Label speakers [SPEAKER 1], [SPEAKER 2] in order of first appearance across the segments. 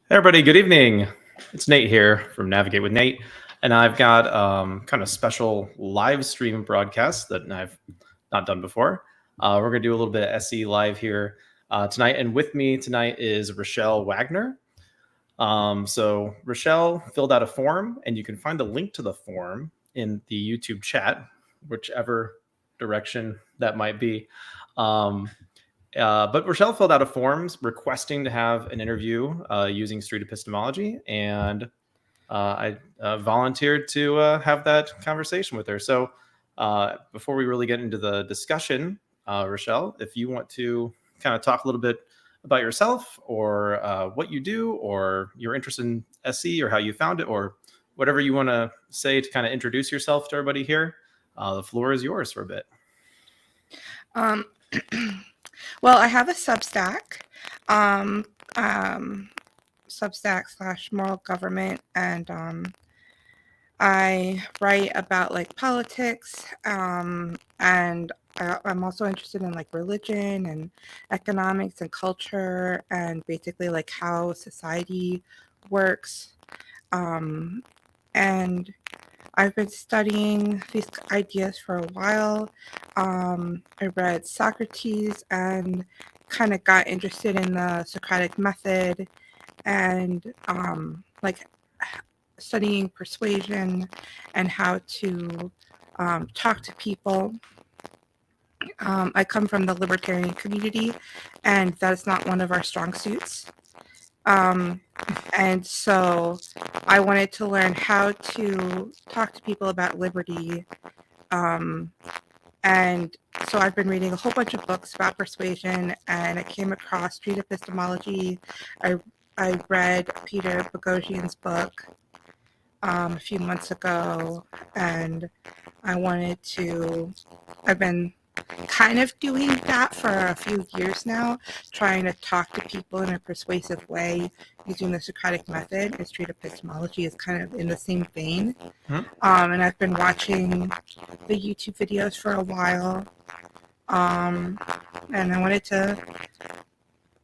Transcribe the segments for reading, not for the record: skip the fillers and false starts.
[SPEAKER 1] Hey everybody, good evening. It's Nate here from Navigate with Nate, and I've got kind of special live stream broadcast that I've not done before. We're going to do a little bit of SE live here tonight, and with me tonight is Richelle Wagner. So Richelle filled out a form, and you can find the link to the form in the YouTube chat, whichever direction that might be. But Richelle filled out a form requesting to have an interview using street epistemology, and I volunteered to have that conversation with her. So before we really get into the discussion, Richelle, if you want to kind of talk a little bit about yourself or what you do or your interest in SE or how you found it or whatever you want to say to kind of introduce yourself to everybody here, the floor is yours for a bit.
[SPEAKER 2] Well, I have a Substack, Substack /moral government, and I write about like politics, and I'm also interested in like religion and economics and culture and basically like how society works. And I've been studying these ideas for a while. I read Socrates and kind of got interested in the Socratic method and like studying persuasion and how to talk to people. I come from the libertarian community, and that is not one of our strong suits. And so I wanted to learn how to talk to people about liberty. And so I've been reading a whole bunch of books about persuasion, and I came across street epistemology. I read Peter Boghossian's book a few months ago, and I've been kind of doing that for a few years now, trying to talk to people in a persuasive way using the Socratic method. And street epistemology is kind of in the same vein. And I've been watching the YouTube videos for a while, and I wanted to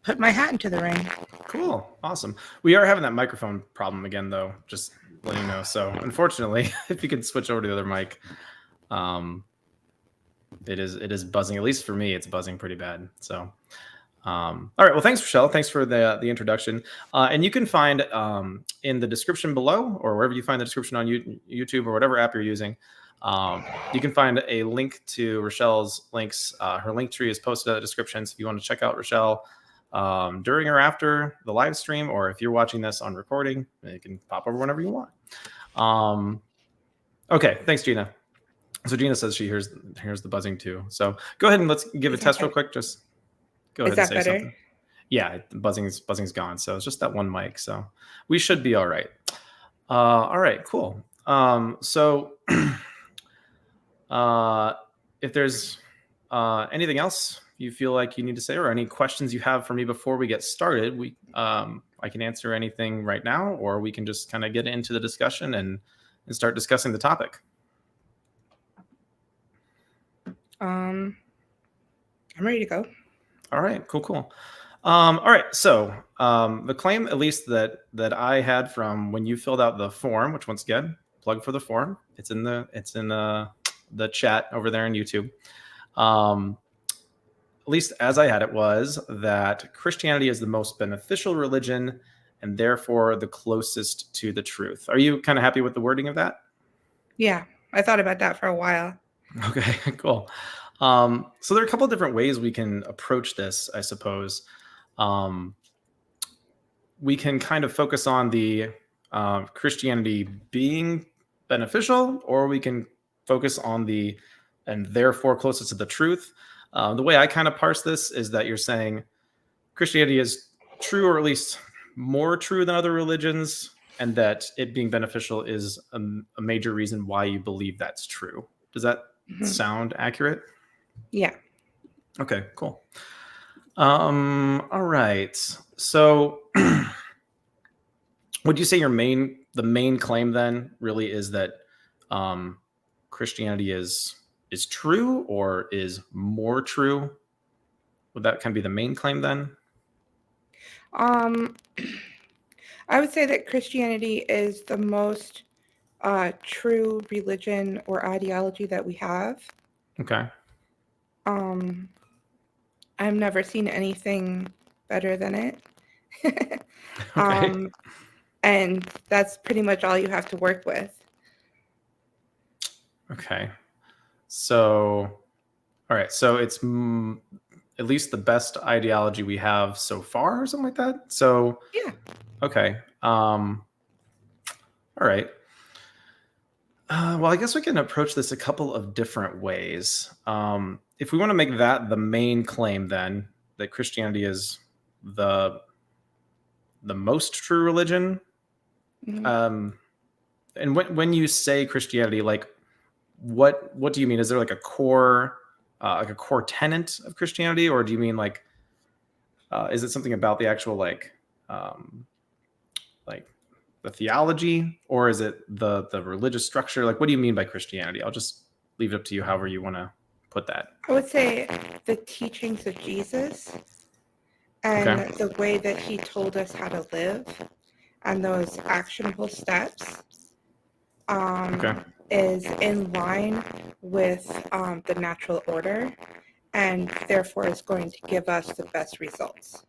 [SPEAKER 2] put my hat into the ring.
[SPEAKER 1] Cool. Awesome. We are having that microphone problem again, though, just letting you know. So unfortunately, if you can switch over to the other mic, it is buzzing. At least for me, it's buzzing pretty bad. So, all right. Well, thanks, Richelle. Thanks for the introduction. And you can find in the description below, or wherever you find the description on YouTube or whatever app you're using, you can find a link to Richelle's links. Her link tree is posted in the description. So if you want to check out Richelle during or after the live stream, or if you're watching this on recording, you can pop over whenever you want. Okay. Thanks, Gina. So Gina says she hears the buzzing too. So go ahead and let's give a test real quick. Just go ahead and say something. Yeah, the buzzing's gone. So it's just that one mic. So we should be all right. All right, cool. So if there's anything else you feel like you need to say or any questions you have for me before we get started, I can answer anything right now, or we can just kind of get into the discussion and start discussing the topic.
[SPEAKER 2] I'm ready to go.
[SPEAKER 1] All right, cool. All right, so the claim, at least that I had from when you filled out the form, which once again, plug for the form. It's in the chat over there on YouTube. At least as I had it, was that Christianity is the most beneficial religion and therefore the closest to the truth. Are you kind of happy with the wording of that?
[SPEAKER 2] Yeah, I thought about that for a while.
[SPEAKER 1] Okay, cool. So there are a couple of different ways we can approach this, I suppose. We can kind of focus on the Christianity being beneficial, or we can focus on the and therefore closest to the truth. The way I kind of parse this is that you're saying Christianity is true, or at least more true than other religions, and that it being beneficial is a major reason why you believe that's true. Does that sound accurate?
[SPEAKER 2] Yeah.
[SPEAKER 1] Okay, cool. All right. So would you say the main claim then really is that Christianity is true or is more true? Would that kind of be the main claim then?
[SPEAKER 2] I would say that Christianity is the most true religion or ideology that we have.
[SPEAKER 1] Okay.
[SPEAKER 2] I've never seen anything better than it.
[SPEAKER 1] Okay.
[SPEAKER 2] And that's pretty much all you have to work with.
[SPEAKER 1] Okay. So, all right. So it's at least the best ideology we have so far, or something like that. So,
[SPEAKER 2] Yeah.
[SPEAKER 1] okay. All right. Well, I guess we can approach this a couple of different ways. If we want to make that the main claim, then that Christianity is the most true religion.
[SPEAKER 2] Mhm.
[SPEAKER 1] And when you say Christianity, like what do you mean? Is there like a core tenet of Christianity, or do you mean like is it something about the actual like the theology, or is it the religious structure? Like, what do you mean by Christianity? I'll just leave it up to you, however you want to put that.
[SPEAKER 2] I would say the teachings of Jesus and
[SPEAKER 1] Okay.
[SPEAKER 2] the way that he told us how to live and those actionable steps
[SPEAKER 1] Okay.
[SPEAKER 2] is in line with the natural order, and therefore is going to give us the best results.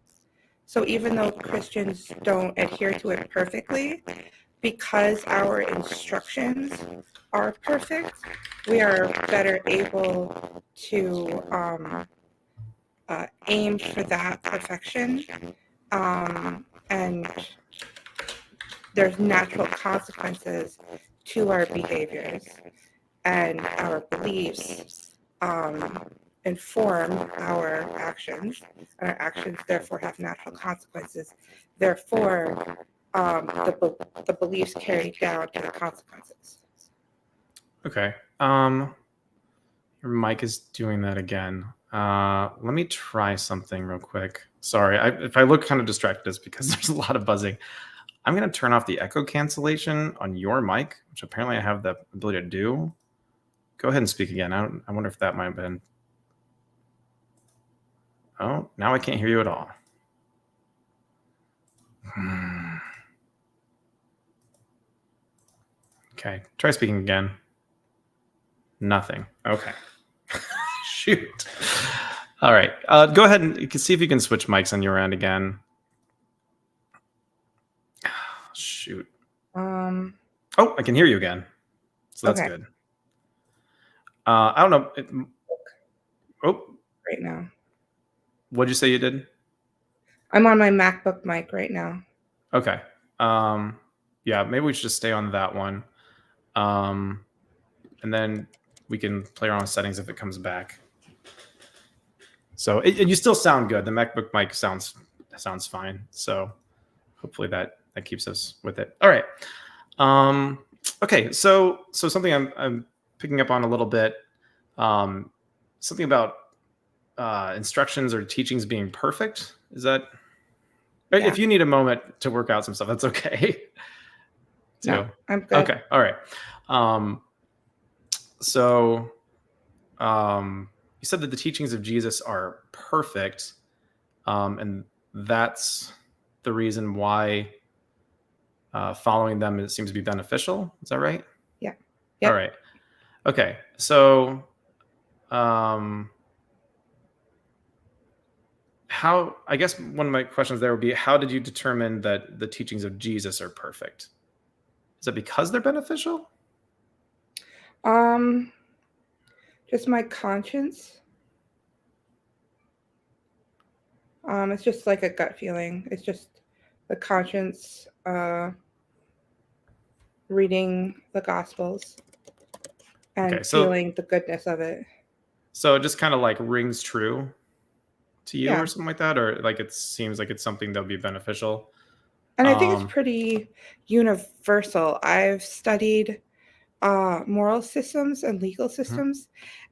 [SPEAKER 2] So even though Christians don't adhere to it perfectly, because our instructions are perfect, we are better able to aim for that perfection. And there's natural consequences to our behaviors, and our beliefs inform our actions, and our actions therefore have natural consequences. Therefore, the beliefs carry down to the consequences.
[SPEAKER 1] Okay. Your mic is doing that again. Let me try something real quick. Sorry, if I look kind of distracted, it's because there's a lot of buzzing. I'm going to turn off the echo cancellation on your mic, which apparently I have the ability to do. Go ahead and speak again. I wonder if that might have been. Oh, now I can't hear you at all. Okay, try speaking again. Nothing. Okay. Shoot. All right. Go ahead and you can see if you can switch mics on your end again. Shoot. Oh, I can hear you again. So that's
[SPEAKER 2] Okay.
[SPEAKER 1] good. I don't know.
[SPEAKER 2] Right now.
[SPEAKER 1] What'd you say you did?
[SPEAKER 2] I'm on my MacBook mic right now.
[SPEAKER 1] Okay. Yeah, maybe we should just stay on that one. And then we can play around with settings if it comes back. So you still sound good. The MacBook mic sounds fine. So hopefully that keeps us with it. All right. Okay. So something I'm picking up on a little bit. Something about instructions or teachings being perfect. Is that? Yeah. If you need a moment to work out some stuff, that's okay.
[SPEAKER 2] No, I'm good.
[SPEAKER 1] Okay. All right. So you said that the teachings of Jesus are perfect, and that's the reason why following them it seems to be beneficial. Is that right?
[SPEAKER 2] Yeah. Yep.
[SPEAKER 1] All right. Okay. So how? I guess one of my questions there would be: how did you determine that the teachings of Jesus are perfect? Is it because they're beneficial?
[SPEAKER 2] Just my conscience. It's just like a gut feeling. It's just the conscience reading the Gospels and feeling the goodness of it.
[SPEAKER 1] So it just kind of like rings true to you,
[SPEAKER 2] Yeah.
[SPEAKER 1] or something like that, or like it seems like it's something that would be beneficial.
[SPEAKER 2] And I think it's pretty universal. I've studied moral systems and legal systems,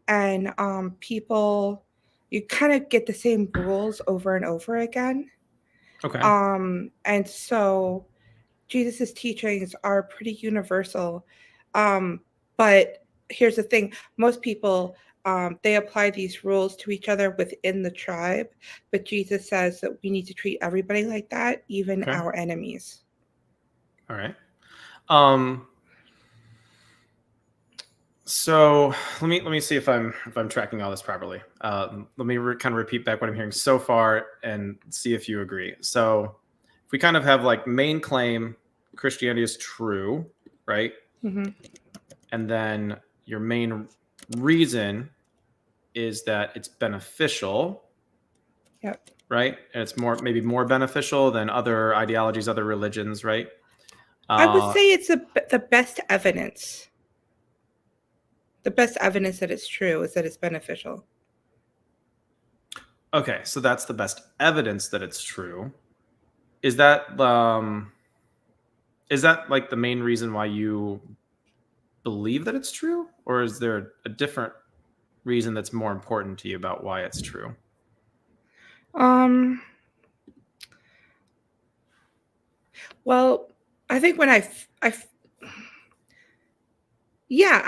[SPEAKER 2] and people, you kind of get the same rules over and over again.
[SPEAKER 1] Okay.
[SPEAKER 2] And so Jesus's teachings are pretty universal. But here's the thing: most people they apply these rules to each other within the tribe, but Jesus says that we need to treat everybody like that, even our enemies.
[SPEAKER 1] All right. So let me see if I'm tracking all this properly. Let me kind of repeat back what I'm hearing so far and see if you agree. So if we kind of have like main claim, Christianity is true, right?
[SPEAKER 2] Mm-hmm.
[SPEAKER 1] And then your main reason is that it's beneficial.
[SPEAKER 2] Yep.
[SPEAKER 1] Right, and it's maybe more beneficial than other ideologies, other religions, right?
[SPEAKER 2] I would say it's the best evidence. The best evidence that it's true is that it's beneficial.
[SPEAKER 1] Okay, so that's the best evidence that it's true. Is that like the main reason why you believe that it's true, or is there a different reason that's more important to you about why it's true?
[SPEAKER 2] Well, I think when I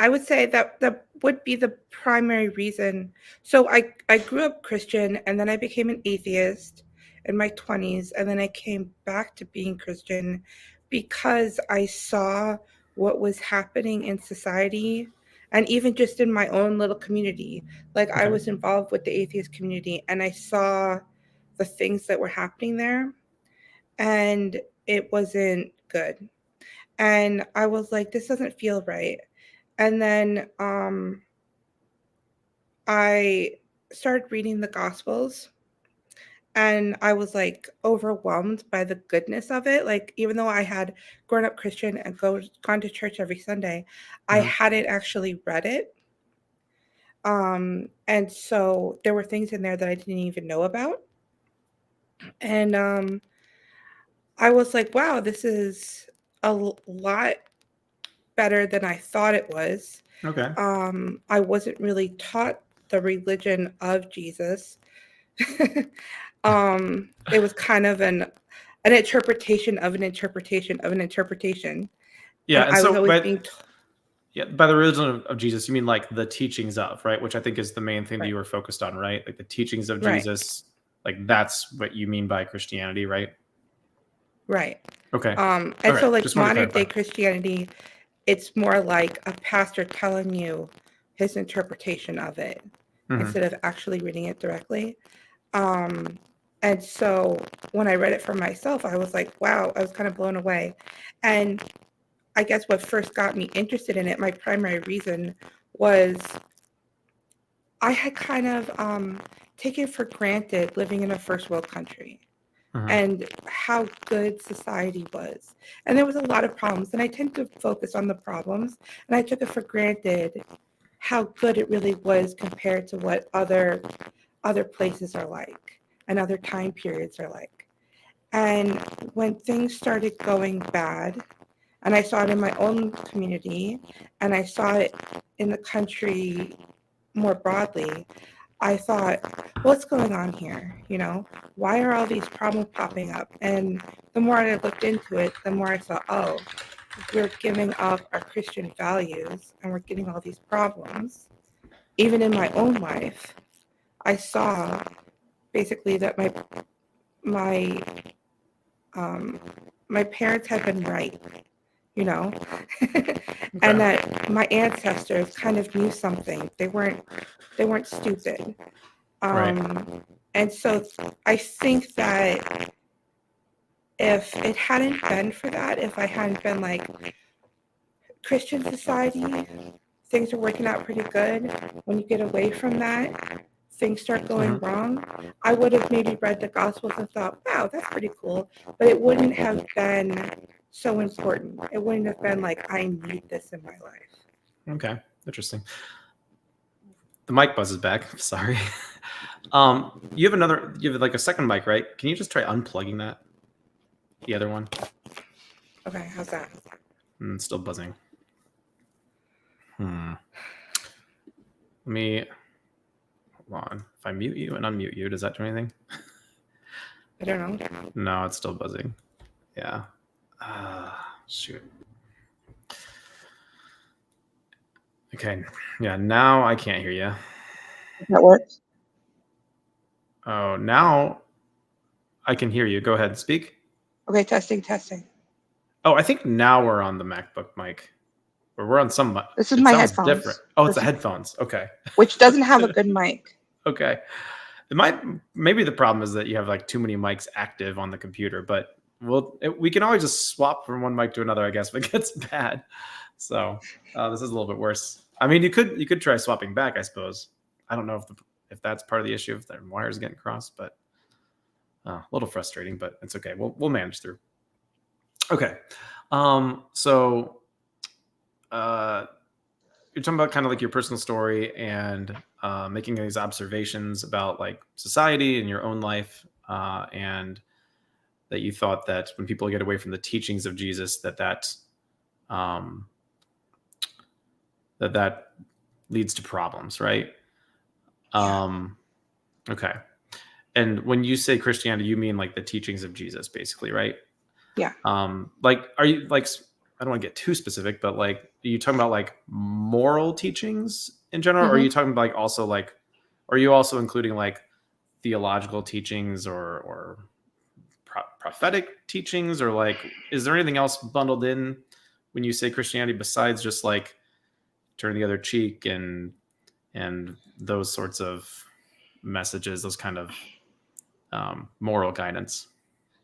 [SPEAKER 2] would say that would be the primary reason. So I grew up Christian, and then I became an atheist in my 20s, and then I came back to being Christian because I saw what was happening in society, and even just in my own little community. Like, I was involved with the atheist community, and I saw the things that were happening there, and it wasn't good. And I was like, this doesn't feel right. And then I started reading the Gospels, and I was like overwhelmed by the goodness of it. Like, even though I had grown up Christian and gone to church every Sunday, I hadn't actually read it. And so there were things in there that I didn't even know about. And I was like, wow, this is a lot better than I thought it was.
[SPEAKER 1] Okay.
[SPEAKER 2] I wasn't really taught the religion of Jesus. It was kind of an interpretation of an interpretation of an interpretation.
[SPEAKER 1] Yeah, and
[SPEAKER 2] I was
[SPEAKER 1] so
[SPEAKER 2] always being
[SPEAKER 1] by the religion of Jesus, you mean like the teachings of, right? Which I think is the main thing that you were focused on, right? Like the teachings of Jesus, like that's what you mean by Christianity, right?
[SPEAKER 2] Right.
[SPEAKER 1] Okay.
[SPEAKER 2] And so like modern day Christianity, it's more like a pastor telling you his interpretation of it instead of actually reading it directly. And so when I read it for myself, I was like, wow, I was kind of blown away. And I guess what first got me interested in it, my primary reason, was I had kind of taken for granted living in a first world country and how good society was. And there was a lot of problems, and I tend to focus on the problems, and I took it for granted how good it really was compared to what other places are like and other time periods are like. And when things started going bad, and I saw it in my own community, and I saw it in the country more broadly, I thought, what's going on here? You know, why are all these problems popping up? And the more I looked into it, the more I saw, oh, we're giving up our Christian values and we're getting all these problems. Even in my own life, I saw basically that my my parents had been right, you know, and that my ancestors kind of knew something. They weren't stupid. And so I think that if it hadn't been for that, if I hadn't been like Christian society, things are working out pretty good. When you get away from that, things start going wrong. I would have maybe read the Gospels and thought, wow, that's pretty cool. But it wouldn't have been so important. It wouldn't have been like, I need this in my life.
[SPEAKER 1] Okay, interesting. The mic buzzes back. Sorry. You have like a second mic, right? Can you just try unplugging that? The other one.
[SPEAKER 2] Okay, how's that?
[SPEAKER 1] Still buzzing. Let me hold on. If I mute you and unmute you, does that do anything?
[SPEAKER 2] I don't know.
[SPEAKER 1] No, it's still buzzing. Yeah. Shoot. Okay. Yeah, now I can't hear you.
[SPEAKER 2] That works?
[SPEAKER 1] Oh, now I can hear you. Go ahead, speak.
[SPEAKER 2] Okay, testing.
[SPEAKER 1] Oh, I think now we're on the MacBook mic. Or we're on some mic.
[SPEAKER 2] This is
[SPEAKER 1] It
[SPEAKER 2] my
[SPEAKER 1] sounds
[SPEAKER 2] headphones.
[SPEAKER 1] different. Oh, it's the headphones. Okay.
[SPEAKER 2] Which doesn't have a good mic.
[SPEAKER 1] Okay. Maybe the problem is that you have like too many mics active on the computer, but we can always just swap from one mic to another, I guess, if it gets bad. So this is a little bit worse. I mean, you could try swapping back, I suppose. I don't know if that's part of the issue, if the wires getting crossed, but a little frustrating, but it's okay. We'll manage through. Okay. So you're talking about kind of like your personal story and making these observations about like society and your own life, and that you thought that when people get away from the teachings of Jesus, that leads to problems, right? Okay. And when you say Christianity, you mean like the teachings of Jesus, basically, right?
[SPEAKER 2] Yeah.
[SPEAKER 1] Like, are you like, I don't want to get too specific, but like, are you talking about like moral teachings in general? Or are you talking about like also like, are you also including like theological teachings or prophetic teachings, or like, is there anything else bundled in when you say Christianity besides just like turn the other cheek and those sorts of messages, those kind of moral guidance?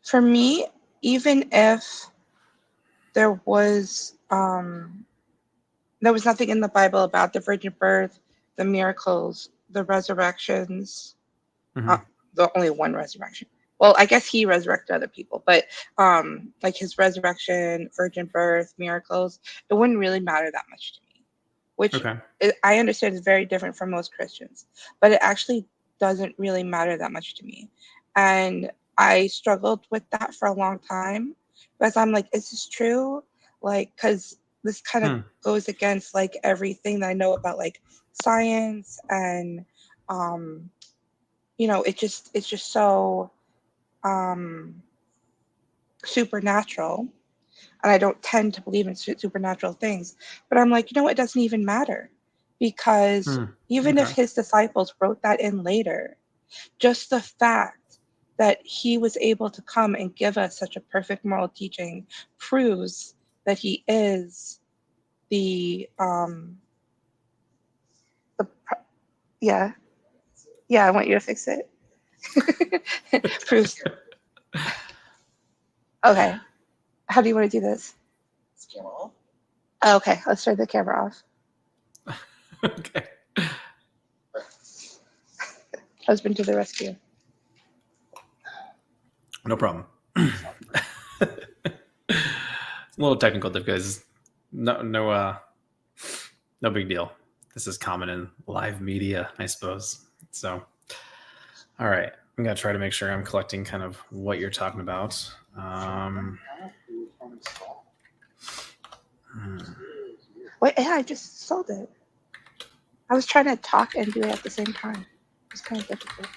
[SPEAKER 2] For me, even if there was nothing in the Bible about the virgin birth, the miracles, the resurrections, the only one resurrection. Well, I guess he resurrected other people, but like his resurrection, virgin birth, miracles, it wouldn't really matter that much to me, which I understand is very different from most Christians, but it actually doesn't really matter that much to me. And I struggled with that for a long time because I'm like, is this true? Like, because this kind of goes against like everything that I know about like science and you know, it's just so supernatural, and I don't tend to believe in supernatural things, but I'm like, you know, it doesn't even matter, because even if his disciples wrote that in later, just the fact that he was able to come and give us such a perfect moral teaching proves that he is the yeah, I want you to fix it. Proves. Okay, how do you want to do this?
[SPEAKER 3] Camera off.
[SPEAKER 2] Okay, let's turn the camera off.
[SPEAKER 1] Okay.
[SPEAKER 2] Husband to the rescue.
[SPEAKER 1] No problem. It's a little technical difficulties. No big deal. This is common in live media, I suppose. So, all right. I'm going to try to make sure I'm collecting kind of what you're talking about.
[SPEAKER 2] Wait, yeah, I just sold it. I was trying to talk and do it at the same time. It's kind of difficult.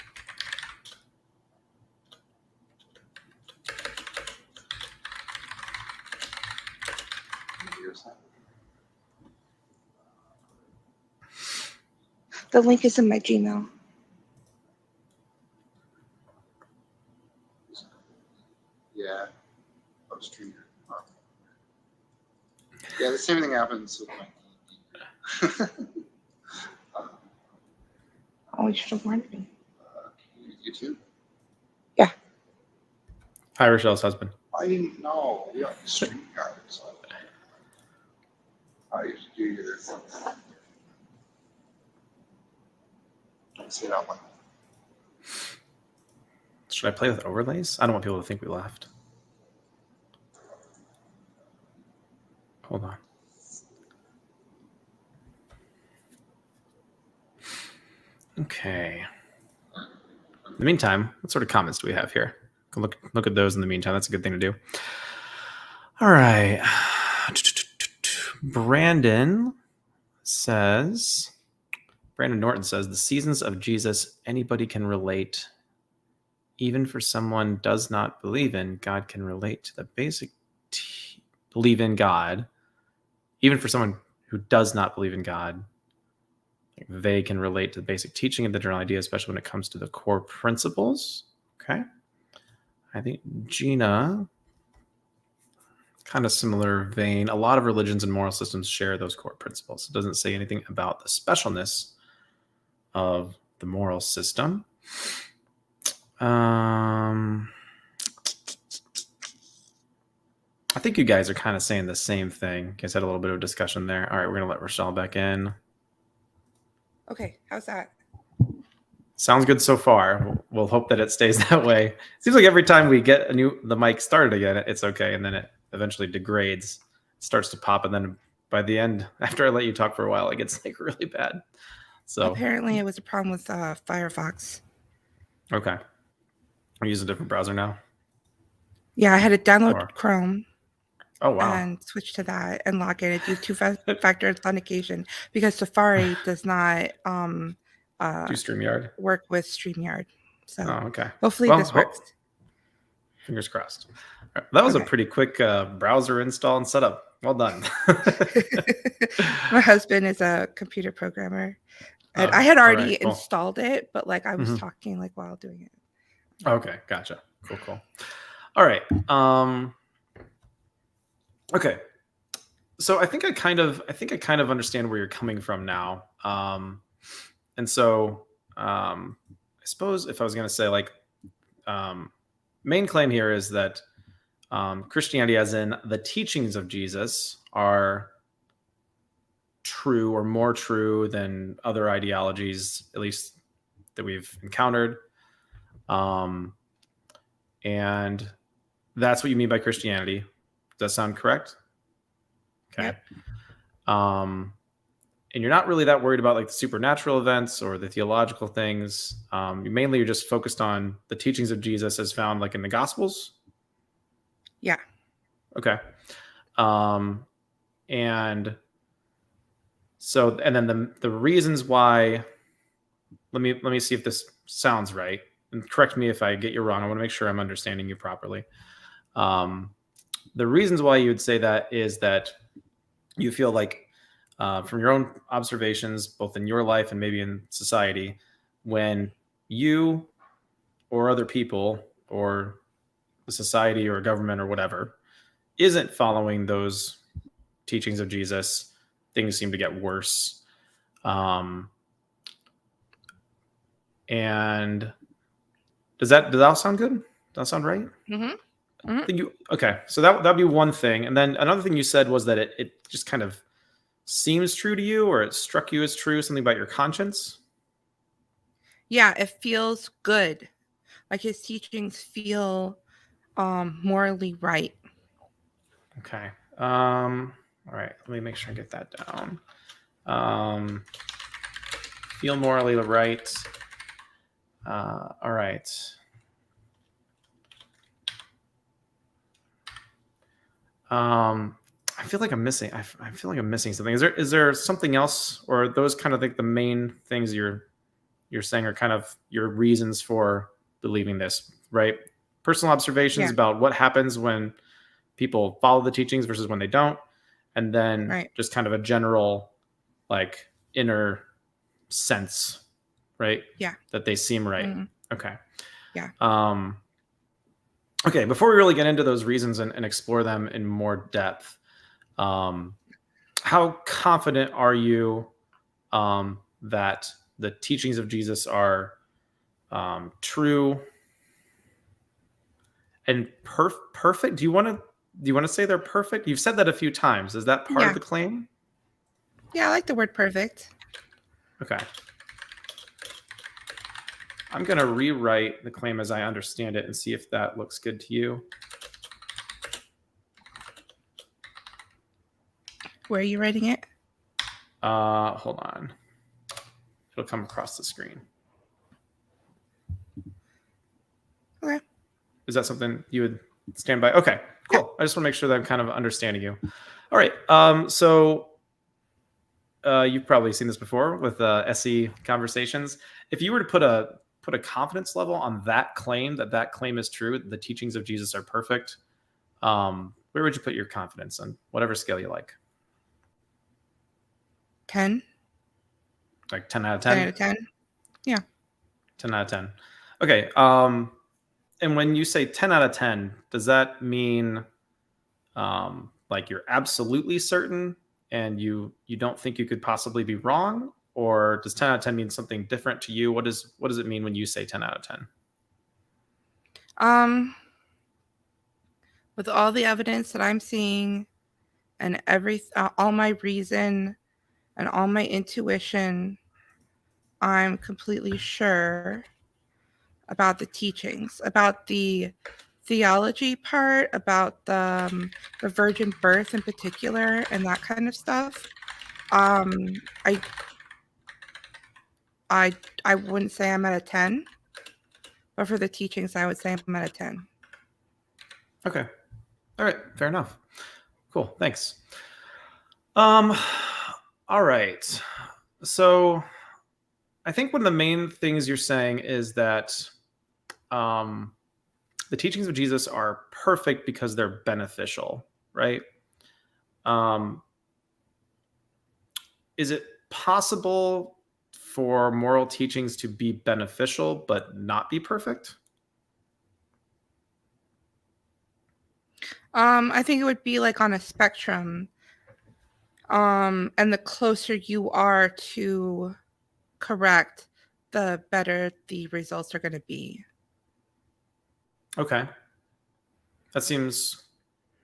[SPEAKER 2] The link is in my Gmail.
[SPEAKER 3] Yeah, I was streaming. Yeah, the same thing happens with my.
[SPEAKER 2] Oh, you should have warned me.
[SPEAKER 3] YouTube?
[SPEAKER 2] Yeah.
[SPEAKER 1] Hi, Richelle's husband.
[SPEAKER 3] I didn't know. We have stream guard, so I used to do your. Say it out loud.
[SPEAKER 1] Should I play with overlays? I don't want people to think we left. Hold on. Okay. In the meantime, what sort of comments do we have here? Look at those in the meantime. That's a good thing to do. All right. Brandon Norton says, the seasons of Jesus, anybody can relate. Even for someone does not believe in, God can relate to the basic believe in God. Even for someone who does not believe in God, they can relate to the basic teaching of the general idea, especially when it comes to the core principles. Okay. I think Gina kind of similar vein. A lot of religions and moral systems share those core principles. It doesn't say anything about the specialness of the moral system. I think you guys are kind of saying the same thing. You guys had a little bit of discussion there. All right, we're going to let Richelle back in.
[SPEAKER 2] Okay, how's that?
[SPEAKER 1] Sounds good so far. We'll hope that it stays that way. It seems like every time we get the mic started again, it's okay, and then it eventually degrades, starts to pop, and then by the end, after I let you talk for a while, it gets like really bad. So
[SPEAKER 2] apparently, it was a problem with Firefox.
[SPEAKER 1] Okay, I'm using a different browser now.
[SPEAKER 2] Yeah, I had to download Chrome.
[SPEAKER 1] Oh wow!
[SPEAKER 2] And switch to that and log in and do two-factor authentication because Safari does not
[SPEAKER 1] do StreamYard
[SPEAKER 2] work with StreamYard. So
[SPEAKER 1] okay.
[SPEAKER 2] Hopefully this works.
[SPEAKER 1] Fingers crossed. Right. That was a pretty quick browser install and setup. Well done.
[SPEAKER 2] My husband is a computer programmer, and I had already installed it, but like I was talking like while doing it.
[SPEAKER 1] Okay, gotcha. Cool. All right. Okay. So I think I kind of understand where you're coming from now. And so I suppose if I was going to say like main claim here is that Christianity, as in the teachings of Jesus, are true or more true than other ideologies, at least that we've encountered. And that's what you mean by Christianity. Does that sound correct? Okay.
[SPEAKER 2] Yep.
[SPEAKER 1] And you're not really that worried about like the supernatural events or the theological things. You're just focused on the teachings of Jesus as found like in the Gospels.
[SPEAKER 2] Yeah.
[SPEAKER 1] Okay. And so, and then the reasons why, let me see if this sounds right, and correct me if I get you wrong. I want to make sure I'm understanding you properly. The reasons why you would say that is that you feel like from your own observations, both in your life and maybe in society, when you or other people or the society or government or whatever isn't following those teachings of Jesus, things seem to get worse. And does that sound good? Does that sound right?
[SPEAKER 2] Mm-hmm.
[SPEAKER 1] Okay, so that'd be one thing. And then another thing you said was that it just kind of seems true to you, or it struck you as true, something about your conscience.
[SPEAKER 2] Yeah, it feels good. Like his teachings feel morally right.
[SPEAKER 1] Okay. All right, let me make sure I get that down. Feel morally right. All right. I feel like I'm missing. I feel like I'm missing something. Is there something else, or are those kind of like the main things you're saying are kind of your reasons for believing this, right? Personal observations about what happens when people follow the teachings versus when they don't, and then just kind of a general like inner sense, right?
[SPEAKER 2] Yeah,
[SPEAKER 1] that they seem right.
[SPEAKER 2] Mm-hmm.
[SPEAKER 1] Okay.
[SPEAKER 2] Yeah.
[SPEAKER 1] Okay, before we really get into those reasons and explore them in more depth, how confident are you that the teachings of Jesus are true and perfect? Do you want to say they're perfect? You've said that a few times. Is that part of the claim?
[SPEAKER 2] Yeah, I like the word perfect.
[SPEAKER 1] Okay. I'm going to rewrite the claim as I understand it and see if that looks good to you.
[SPEAKER 2] Where are you writing it?
[SPEAKER 1] Hold on. It'll come across the screen.
[SPEAKER 2] Okay.
[SPEAKER 1] Is that something you would stand by? Okay, cool. Yeah. I just want to make sure that I'm kind of understanding you. All right. So you've probably seen this before with SE conversations. If you were to put a confidence level on that claim is true, the teachings of Jesus are perfect, where would you put your confidence on? Whatever scale you like.
[SPEAKER 2] 10.
[SPEAKER 1] Like 10 out of 10?
[SPEAKER 2] 10 out of 10. Yeah.
[SPEAKER 1] 10 out of 10. Okay. And when you say 10 out of 10, does that mean like you're absolutely certain and you don't think you could possibly be wrong? Or does 10 out of 10 mean something different to you? What does it mean when you say 10 out of 10?
[SPEAKER 2] With all the evidence that I'm seeing and all my reason and all my intuition, I'm completely sure about the teachings, about the theology part, about the virgin birth in particular, and that kind of stuff. I wouldn't say I'm at a 10, but for the teachings, I would say I'm at a 10.
[SPEAKER 1] Okay. All right. Fair enough. Cool. Thanks. All right. So I think one of the main things you're saying is that the teachings of Jesus are perfect because they're beneficial, right? Is it possible for moral teachings to be beneficial but not be perfect?
[SPEAKER 2] I think it would be like on a spectrum. And the closer you are to correct, the better the results are going to be.
[SPEAKER 1] Okay. That seems,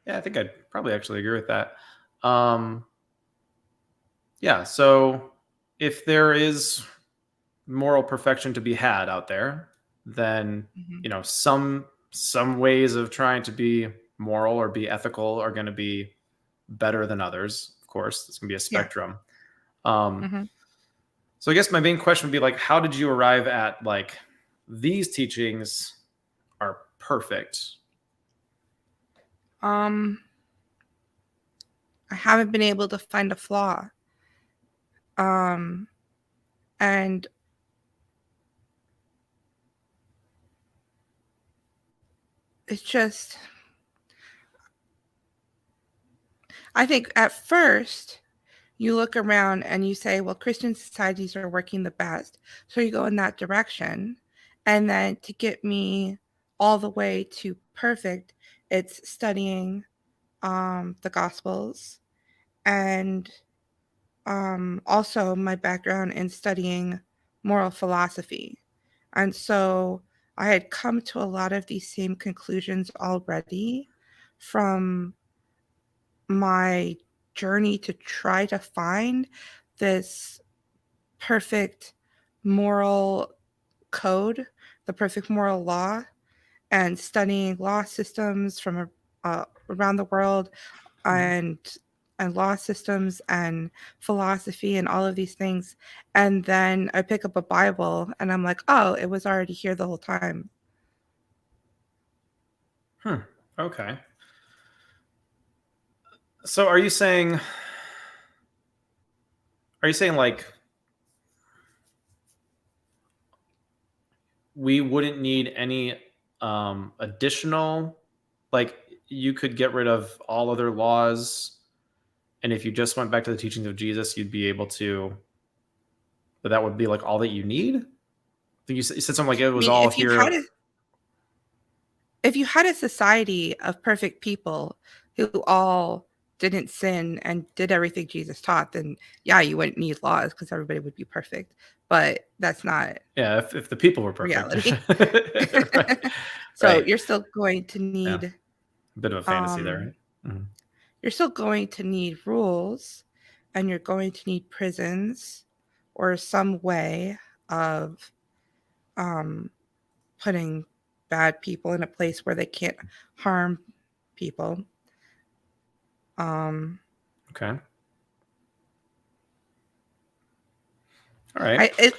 [SPEAKER 1] yeah, I think I'd probably actually agree with that. Yeah, so if there is moral perfection to be had out there, then some ways of trying to be moral or be ethical are going to be better than others. Of course, it's going to be a spectrum. So I guess my main question would be like, how did you arrive at like these teachings are perfect?
[SPEAKER 2] I haven't been able to find a flaw. And it's just, I think at first you look around and you say, well, Christian societies are working the best. So you go in that direction. And then to get me all the way to perfect, it's studying the Gospels and also my background in studying moral philosophy. And so I had come to a lot of these same conclusions already from my journey to try to find this perfect moral code, the perfect moral law, and studying law systems from around the world and law systems and philosophy and all of these things. And then I pick up a Bible and I'm like, oh, it was already here the whole time.
[SPEAKER 1] Okay. So are you saying like we wouldn't need any additional, like you could get rid of all other laws, and if you just went back to the teachings of Jesus, you'd be able to, but that would be like all that you need? I think you said something like it was all here.
[SPEAKER 2] If you had a society of perfect people who all didn't sin and did everything Jesus taught, then yeah, you wouldn't need laws because everybody would be perfect. But that's not.
[SPEAKER 1] Yeah, if the people were perfect.
[SPEAKER 2] Reality.
[SPEAKER 1] Right.
[SPEAKER 2] So
[SPEAKER 1] right.
[SPEAKER 2] you're still going to need
[SPEAKER 1] a bit of a fantasy there. Right? Mm-hmm.
[SPEAKER 2] You're still going to need rules, and you're going to need prisons or some way of putting bad people in a place where they can't harm people.
[SPEAKER 1] Okay. All right.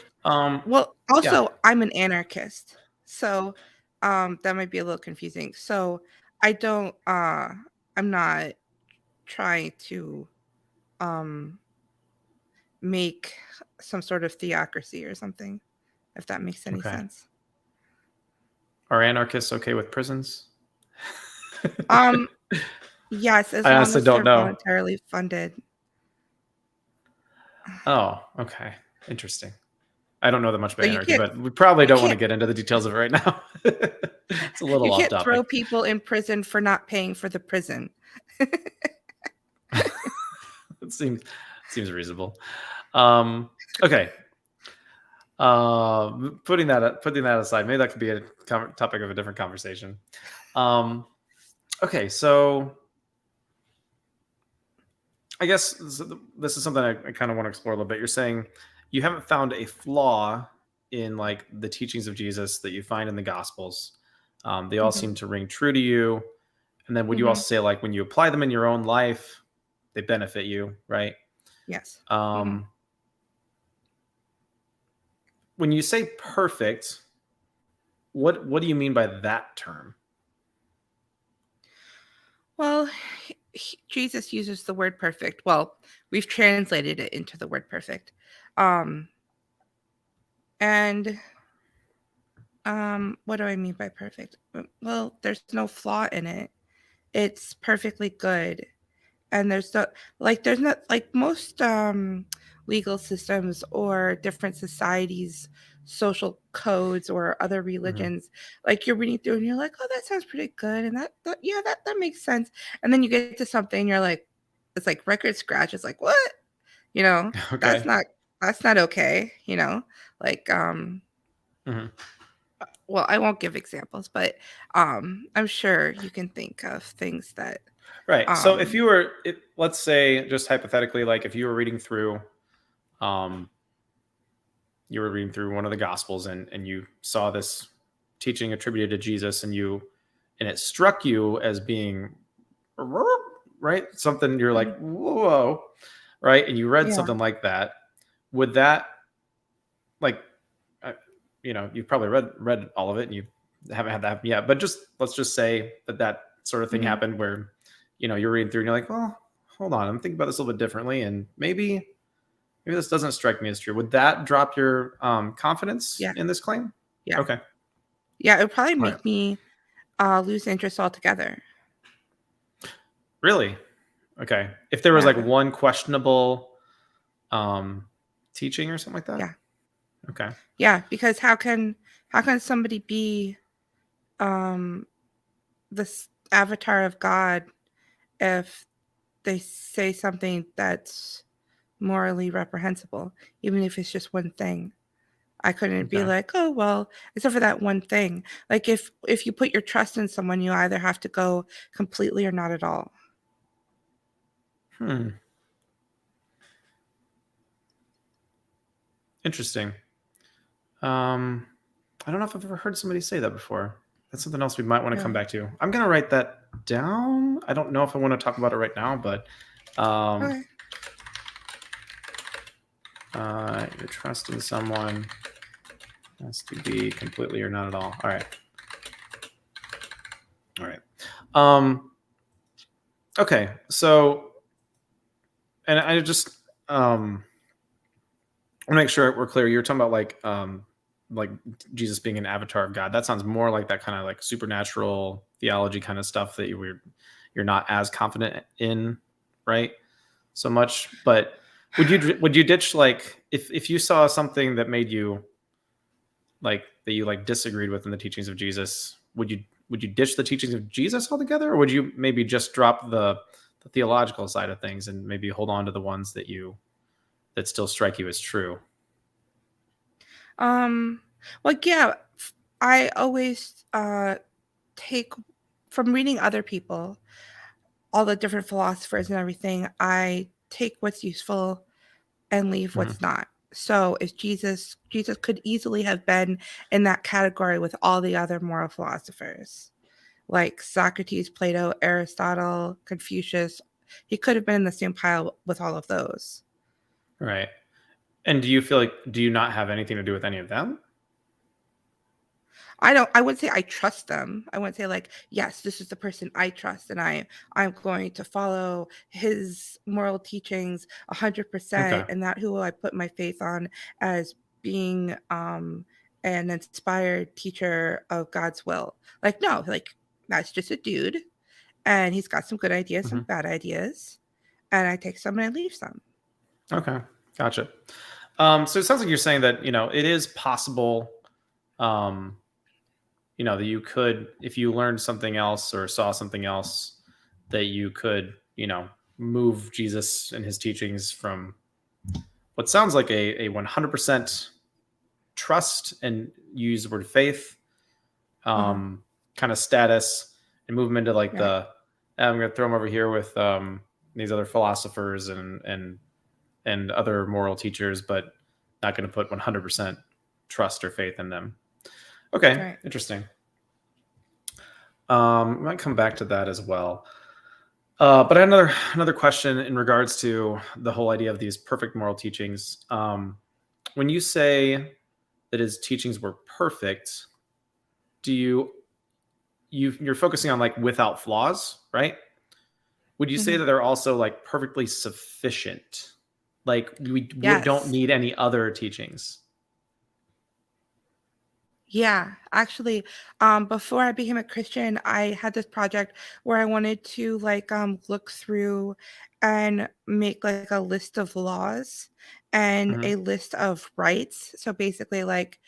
[SPEAKER 2] Well, also, I'm an anarchist, so that might be a little confusing. So I don't. I'm not trying to make some sort of theocracy or something, if that makes any sense.
[SPEAKER 1] Are anarchists okay with prisons?
[SPEAKER 2] Yes, as
[SPEAKER 1] I
[SPEAKER 2] long
[SPEAKER 1] honestly
[SPEAKER 2] as
[SPEAKER 1] don't
[SPEAKER 2] they're
[SPEAKER 1] know.
[SPEAKER 2] voluntarily funded.
[SPEAKER 1] Oh, okay. Interesting. I don't know that much about anarchy, but we probably don't want to get into the details of it right now. It's a little off topic.
[SPEAKER 2] You can't throw people in prison for not paying for the prison.
[SPEAKER 1] It seems reasonable. Okay. Putting that aside, maybe that could be a topic of a different conversation. Okay, so I guess this is something I kind of want to explore a little bit. You're saying you haven't found a flaw in like the teachings of Jesus that you find in the Gospels. They all seem to ring true to you. And then would you also say like when you apply them in your own life, they benefit you, right?
[SPEAKER 2] Yes.
[SPEAKER 1] When you say perfect, what do you mean by that term?
[SPEAKER 2] Well, Jesus uses the word perfect. Well, we've translated it into the word perfect. And what do I mean by perfect? Well, there's no flaw in it. It's perfectly good. And there's not like most legal systems or different societies, social codes or other religions, like you're reading through and you're like, oh, that sounds pretty good. And that makes sense. And then you get to something, you're like, it's like record scratch. It's like, what?
[SPEAKER 1] Okay.
[SPEAKER 2] That's not okay. Like, well, I won't give examples, but I'm sure you can think of things that.
[SPEAKER 1] Right. So if you were, let's say, just hypothetically, like if you were reading through, one of the Gospels and you saw this teaching attributed to Jesus and it struck you as being right, something you're like, whoa, right, and you read something like that, would that, like, you've probably read all of it and you haven't had that happen yet, but let's just say that sort of thing happened where you're reading through and you're like, well, hold on, I'm thinking about this a little bit differently, and maybe this doesn't strike me as true. Would that drop your confidence in this claim?
[SPEAKER 2] Yeah.
[SPEAKER 1] Okay.
[SPEAKER 2] Yeah, it would probably make me lose interest altogether.
[SPEAKER 1] Really? Okay. If there was like one questionable teaching or something like that?
[SPEAKER 2] Yeah.
[SPEAKER 1] Okay.
[SPEAKER 2] Yeah, because how can somebody be this avatar of God if they say something that's morally reprehensible, even if it's just one thing? I couldn't be like, oh, well, except for that one thing. Like if you put your trust in someone, you either have to go completely or not at all.
[SPEAKER 1] Interesting. I don't know if I've ever heard somebody say that before. That's something else we might want to come back to. I'm going to write that down. I don't know if I want to talk about it right now, but
[SPEAKER 2] Okay.
[SPEAKER 1] Your trust in someone has to be completely or not at all. All right. Okay. So, and I just want to make sure we're clear. You're talking about like Jesus being an avatar of God. That sounds more like that kind of like supernatural theology kind of stuff that you're not as confident in, right? So much. But would you ditch, like, if you saw something that made you like that you like disagreed with in the teachings of Jesus, would you ditch the teachings of Jesus altogether, or would you maybe just drop the theological side of things and maybe hold on to the ones that still strike you as true?
[SPEAKER 2] Well, yeah, I always take from reading other people, all the different philosophers and everything. I take what's useful and leave what's not. So if Jesus could easily have been in that category with all the other moral philosophers, like Socrates, Plato, Aristotle, Confucius. He could have been in the same pile with all of those.
[SPEAKER 1] Right. And do you not have anything to do with any of them?
[SPEAKER 2] I would say I trust them. I wouldn't say like, yes, this is the person I trust and I'm going to follow his moral teachings 100%. And that who I put my faith on as being an inspired teacher of God's will. Like, no, like that's just a dude and he's got some good ideas, some bad ideas. And I take some and I leave some.
[SPEAKER 1] Okay. Gotcha. So it sounds like you're saying that, it is possible, that you could, if you learned something else or saw something else, that you could, move Jesus and his teachings from what sounds like a 100% trust, and use the word faith, kind of status, and move them into like
[SPEAKER 2] Right.
[SPEAKER 1] I'm going to throw them over here with these other philosophers and other moral teachers, but not going to put 100% trust or faith in them. Okay,
[SPEAKER 2] Right.
[SPEAKER 1] interesting. Might come back to that as well. But I had another question in regards to the whole idea of these perfect moral teachings. When you say that his teachings were perfect, you're focusing on like without flaws, right? Would you say that they're also like perfectly sufficient? Like we don't
[SPEAKER 2] Yes.
[SPEAKER 1] need any other teachings?
[SPEAKER 2] Yeah, actually, before I became a Christian, I had this project where I wanted to like look through and make like a list of laws and
[SPEAKER 1] Mhm.
[SPEAKER 2] a list of rights. So basically, like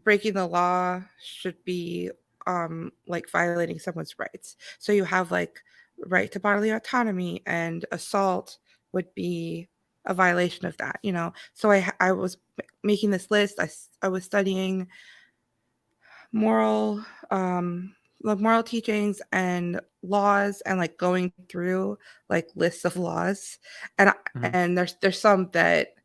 [SPEAKER 2] breaking the law should be like violating someone's rights. So you have like right to bodily autonomy, and assault would be a violation of that, you know. So I was making this list. I was studying moral like moral teachings and laws, and like going through like lists of laws, and
[SPEAKER 1] Mhm.
[SPEAKER 2] there's some that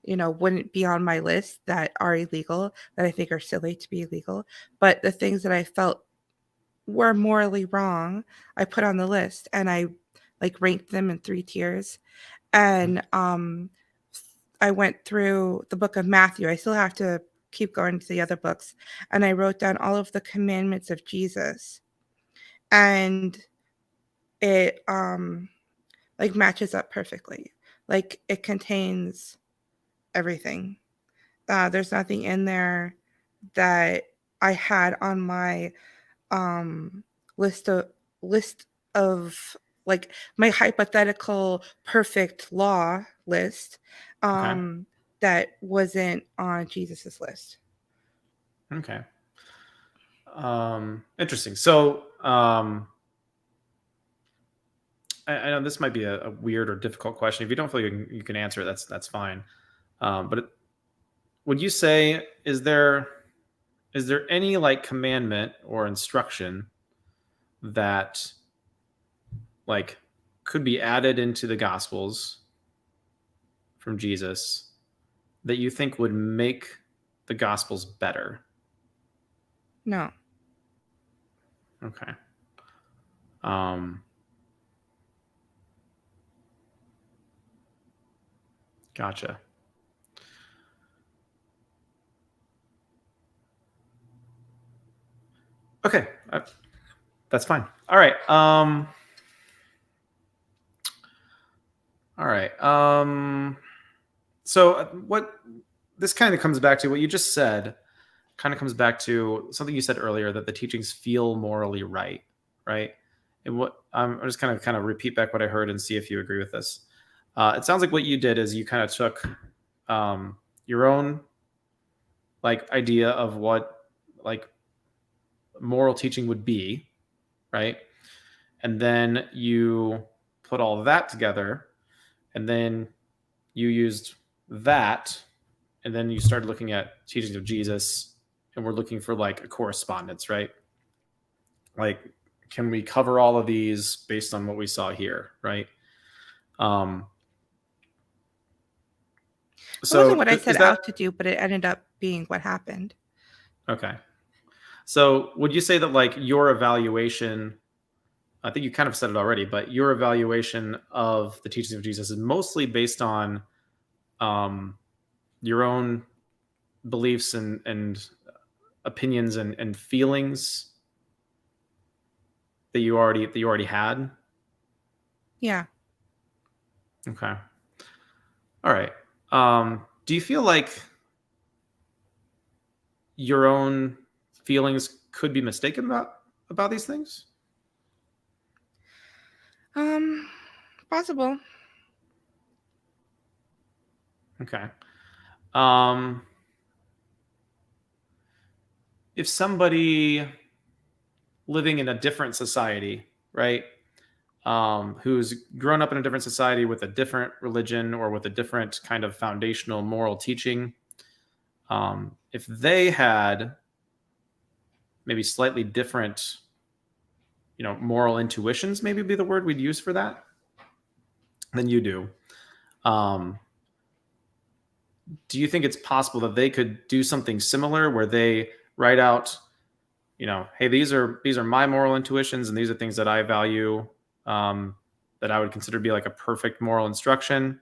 [SPEAKER 2] wouldn't be on my list, that are illegal, that I think are silly to be illegal, but the things that I felt were morally wrong I put on the list, and I like ranked them in 3 tiers.
[SPEAKER 1] Mhm.
[SPEAKER 2] And I went through the book of Matthew. I still have to keep going to the other books, and I wrote down all of the commandments of Jesus, and it like matches up perfectly. Like it contains everything. There's nothing in there that I had on my um list of list of like my hypothetical perfect law list,
[SPEAKER 1] Okay.
[SPEAKER 2] that wasn't on Jesus's list.
[SPEAKER 1] Okay. Interesting. So, I know this might be a weird or difficult question. If you don't feel you can answer it, that's fine. But would you say, is there any like commandment or instruction that like could be added into the Gospels from Jesus that you think would make the Gospels better?
[SPEAKER 2] No.
[SPEAKER 1] Okay. Um, gotcha. Okay, that's fine. All right. All right. So what this kind of comes back to what you just said, kind of comes back to something you said earlier, that the teachings feel morally right, right? And what I'm just kind of repeat back what I heard and see if you agree with this. It sounds like what you did is you kind of took your own like idea of what like moral teaching would be, right? And then you put all of that together, and then you used that, and then you started looking at teachings of Jesus, and we're looking for like a correspondence, right? Like, can we cover all of these based on what we saw here, right? Um,
[SPEAKER 2] It wasn't
[SPEAKER 1] so
[SPEAKER 2] what I set
[SPEAKER 1] is that
[SPEAKER 2] out to do, but it ended up being what happened.
[SPEAKER 1] okay? So would you say that like your evaluation, I think you kind of said it already, but your evaluation of the teachings of Jesus is mostly based on um, your own beliefs and opinions and feelings that you already had?
[SPEAKER 2] Yeah.
[SPEAKER 1] Okay. All right. Do you feel like your own feelings could be mistaken about these things?
[SPEAKER 2] Um, Possible.
[SPEAKER 1] Okay. Um, if somebody living in a different society, right, who's grown up in a different society with a different religion or with a different kind of foundational moral teaching, if they had maybe slightly different, moral intuitions, maybe be the word we'd use for that, than you do. Do you think it's possible that they could do something similar where they write out, hey, these are my moral intuitions, and these are things that I value, that I would consider to be like a perfect moral instruction,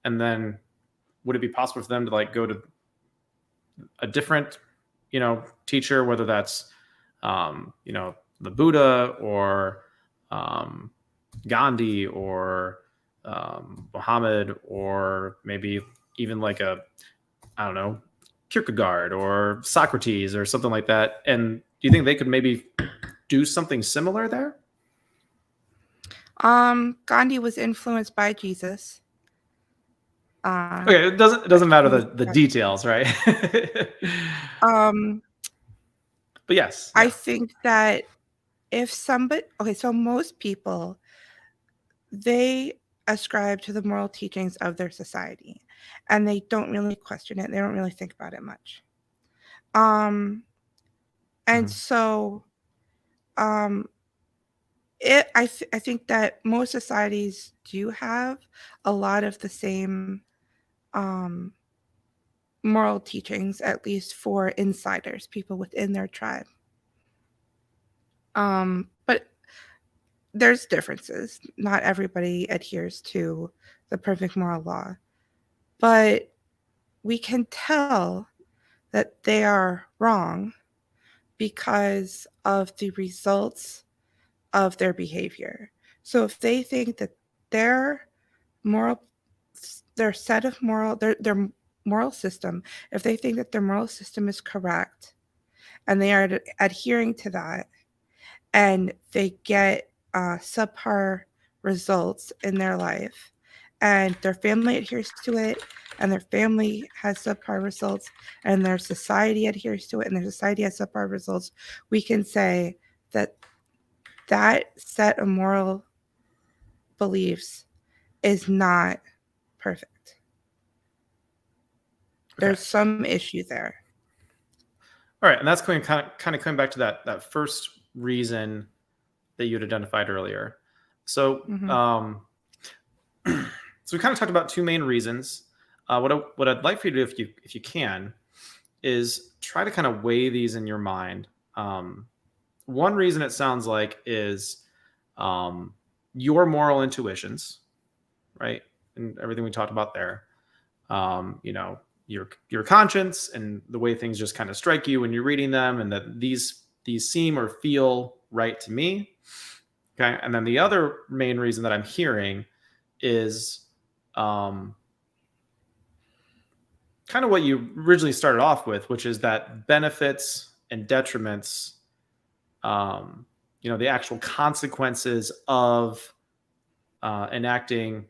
[SPEAKER 1] and then would it be possible for them to like go to a different, teacher, whether that's, the Buddha or Gandhi or Muhammad, or maybe even like I don't know, Kierkegaard or Socrates or something like that? And do you think they could maybe do something similar there?
[SPEAKER 2] Gandhi was influenced by Jesus.
[SPEAKER 1] Okay, it doesn't matter the details, right? But yes,
[SPEAKER 2] I think that if somebody, so most people, they ascribe to the moral teachings of their society, and they don't really question it. They don't really think about it much. And so, I think that most societies do have a lot of the same moral teachings, at least for insiders, people within their tribe. But there's differences. Not everybody adheres to the perfect moral law, but we can tell that they are wrong because of the results of their behavior. So if they think that their moral system, if they think that their moral system is correct and they are adhering to that, and they get subpar results in their life, and their family adheres to it, and their family has subpar results, and their society adheres to it, and their society has subpar results, we can say that that set of moral beliefs is not perfect. Okay. There's some issue there.
[SPEAKER 1] All right, and that's kind of coming back to that first reason that you had identified earlier. So, so we kind of talked about two main reasons. What I'd like for you to do, if you can, is try to kind of weigh these in your mind. One reason it sounds like is your moral intuitions, right, and everything we talked about there. Your conscience and the way things just kind of strike you when you're reading them, and that these seem or feel right to me. Okay, and then the other main reason that I'm hearing is kind of what you originally started off with, which is that benefits and detriments, the actual consequences of enacting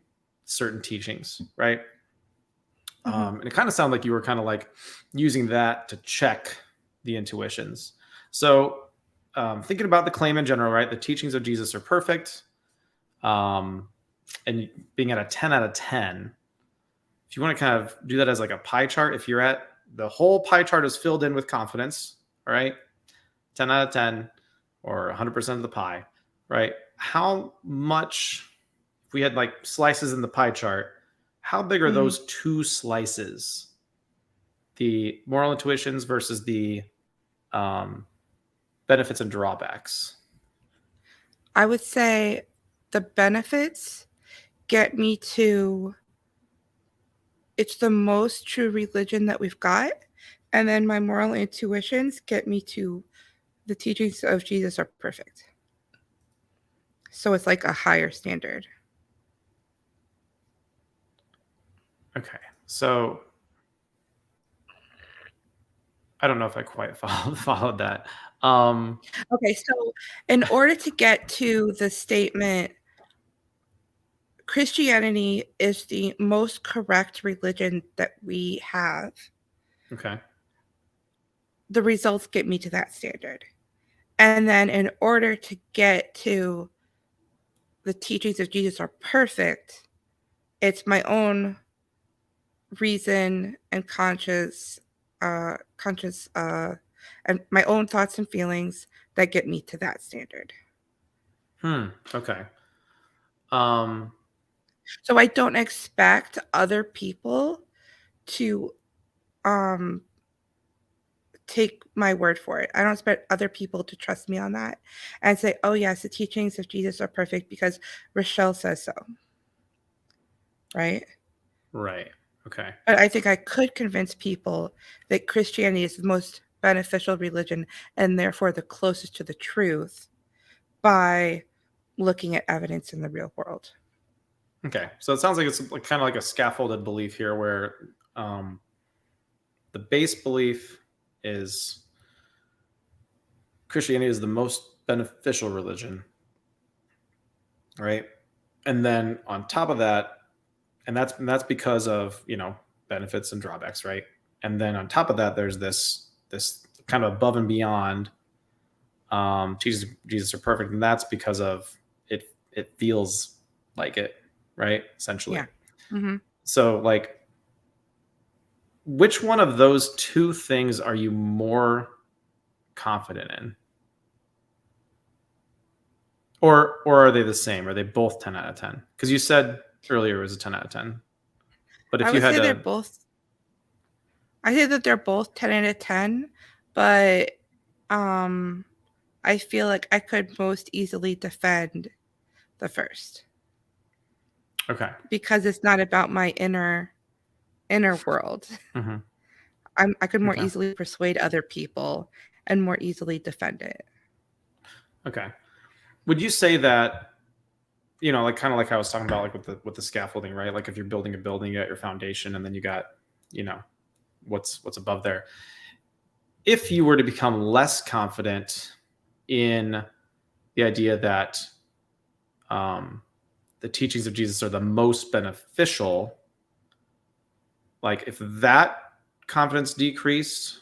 [SPEAKER 1] certain teachings, right? And it kind of sounded like you were kind of like using that to check the intuitions. So thinking about the claim in general, right? The teachings of Jesus are perfect. And being at a 10 out of 10, if you want to kind of do that as like a pie chart, if you're at the whole pie chart is filled in with confidence, all right? 10 out of 10 or 100% of the pie, right? How much, if we had like slices in the pie chart, how big are those two slices? The moral intuitions versus the benefits and drawbacks.
[SPEAKER 2] I would say the benefits get me to, it's the most true religion that we've got. And then my moral intuitions get me to the teachings of Jesus are perfect. So it's like a higher standard.
[SPEAKER 1] Okay. So I don't know if I quite followed that.
[SPEAKER 2] Okay. So in order to get to the statement, Christianity is the most correct religion that we have.
[SPEAKER 1] Okay.
[SPEAKER 2] The results get me to that standard. And then in order to get to the teachings of Jesus are perfect. It's my own reason and and my own thoughts and feelings that get me to that standard.
[SPEAKER 1] Okay.
[SPEAKER 2] So I don't expect other people to take my word for it. I don't expect other people to trust me on that and say, oh yes, the teachings of Jesus are perfect because Richelle says so. Right?
[SPEAKER 1] Right. Okay.
[SPEAKER 2] But I think I could convince people that Christianity is the most beneficial religion and therefore the closest to the truth by looking at evidence in the real world.
[SPEAKER 1] Okay. So it sounds like it's kind of like a scaffolded belief here where the base belief is Christianity is the most beneficial religion, right? And then on top of that, and that's because of, benefits and drawbacks, right? And then on top of that, there's this kind of above and beyond Jesus are perfect, and that's because of it feels like it, right? Essentially.
[SPEAKER 2] Yeah. Mm-hmm.
[SPEAKER 1] So like, which one of those two things are you more confident in? Or are they the same? Are they both 10 out of 10? Because you said earlier it was a 10 out of 10. But if
[SPEAKER 2] I
[SPEAKER 1] you
[SPEAKER 2] would
[SPEAKER 1] had
[SPEAKER 2] say
[SPEAKER 1] to,
[SPEAKER 2] I say that they're both 10 out of 10, but I feel like I could most easily defend the first.
[SPEAKER 1] okay.
[SPEAKER 2] Because it's not about my inner world.
[SPEAKER 1] Mm-hmm.
[SPEAKER 2] I could more
[SPEAKER 1] Okay.
[SPEAKER 2] easily persuade other people and more easily defend it.
[SPEAKER 1] Okay. Would you say that, like kind of like I was talking about, like with the scaffolding, right? Like if you're building a building, you got your foundation, and then you got, what's above there. If you were to become less confident in the idea that the teachings of Jesus are the most beneficial, like if that confidence decreased,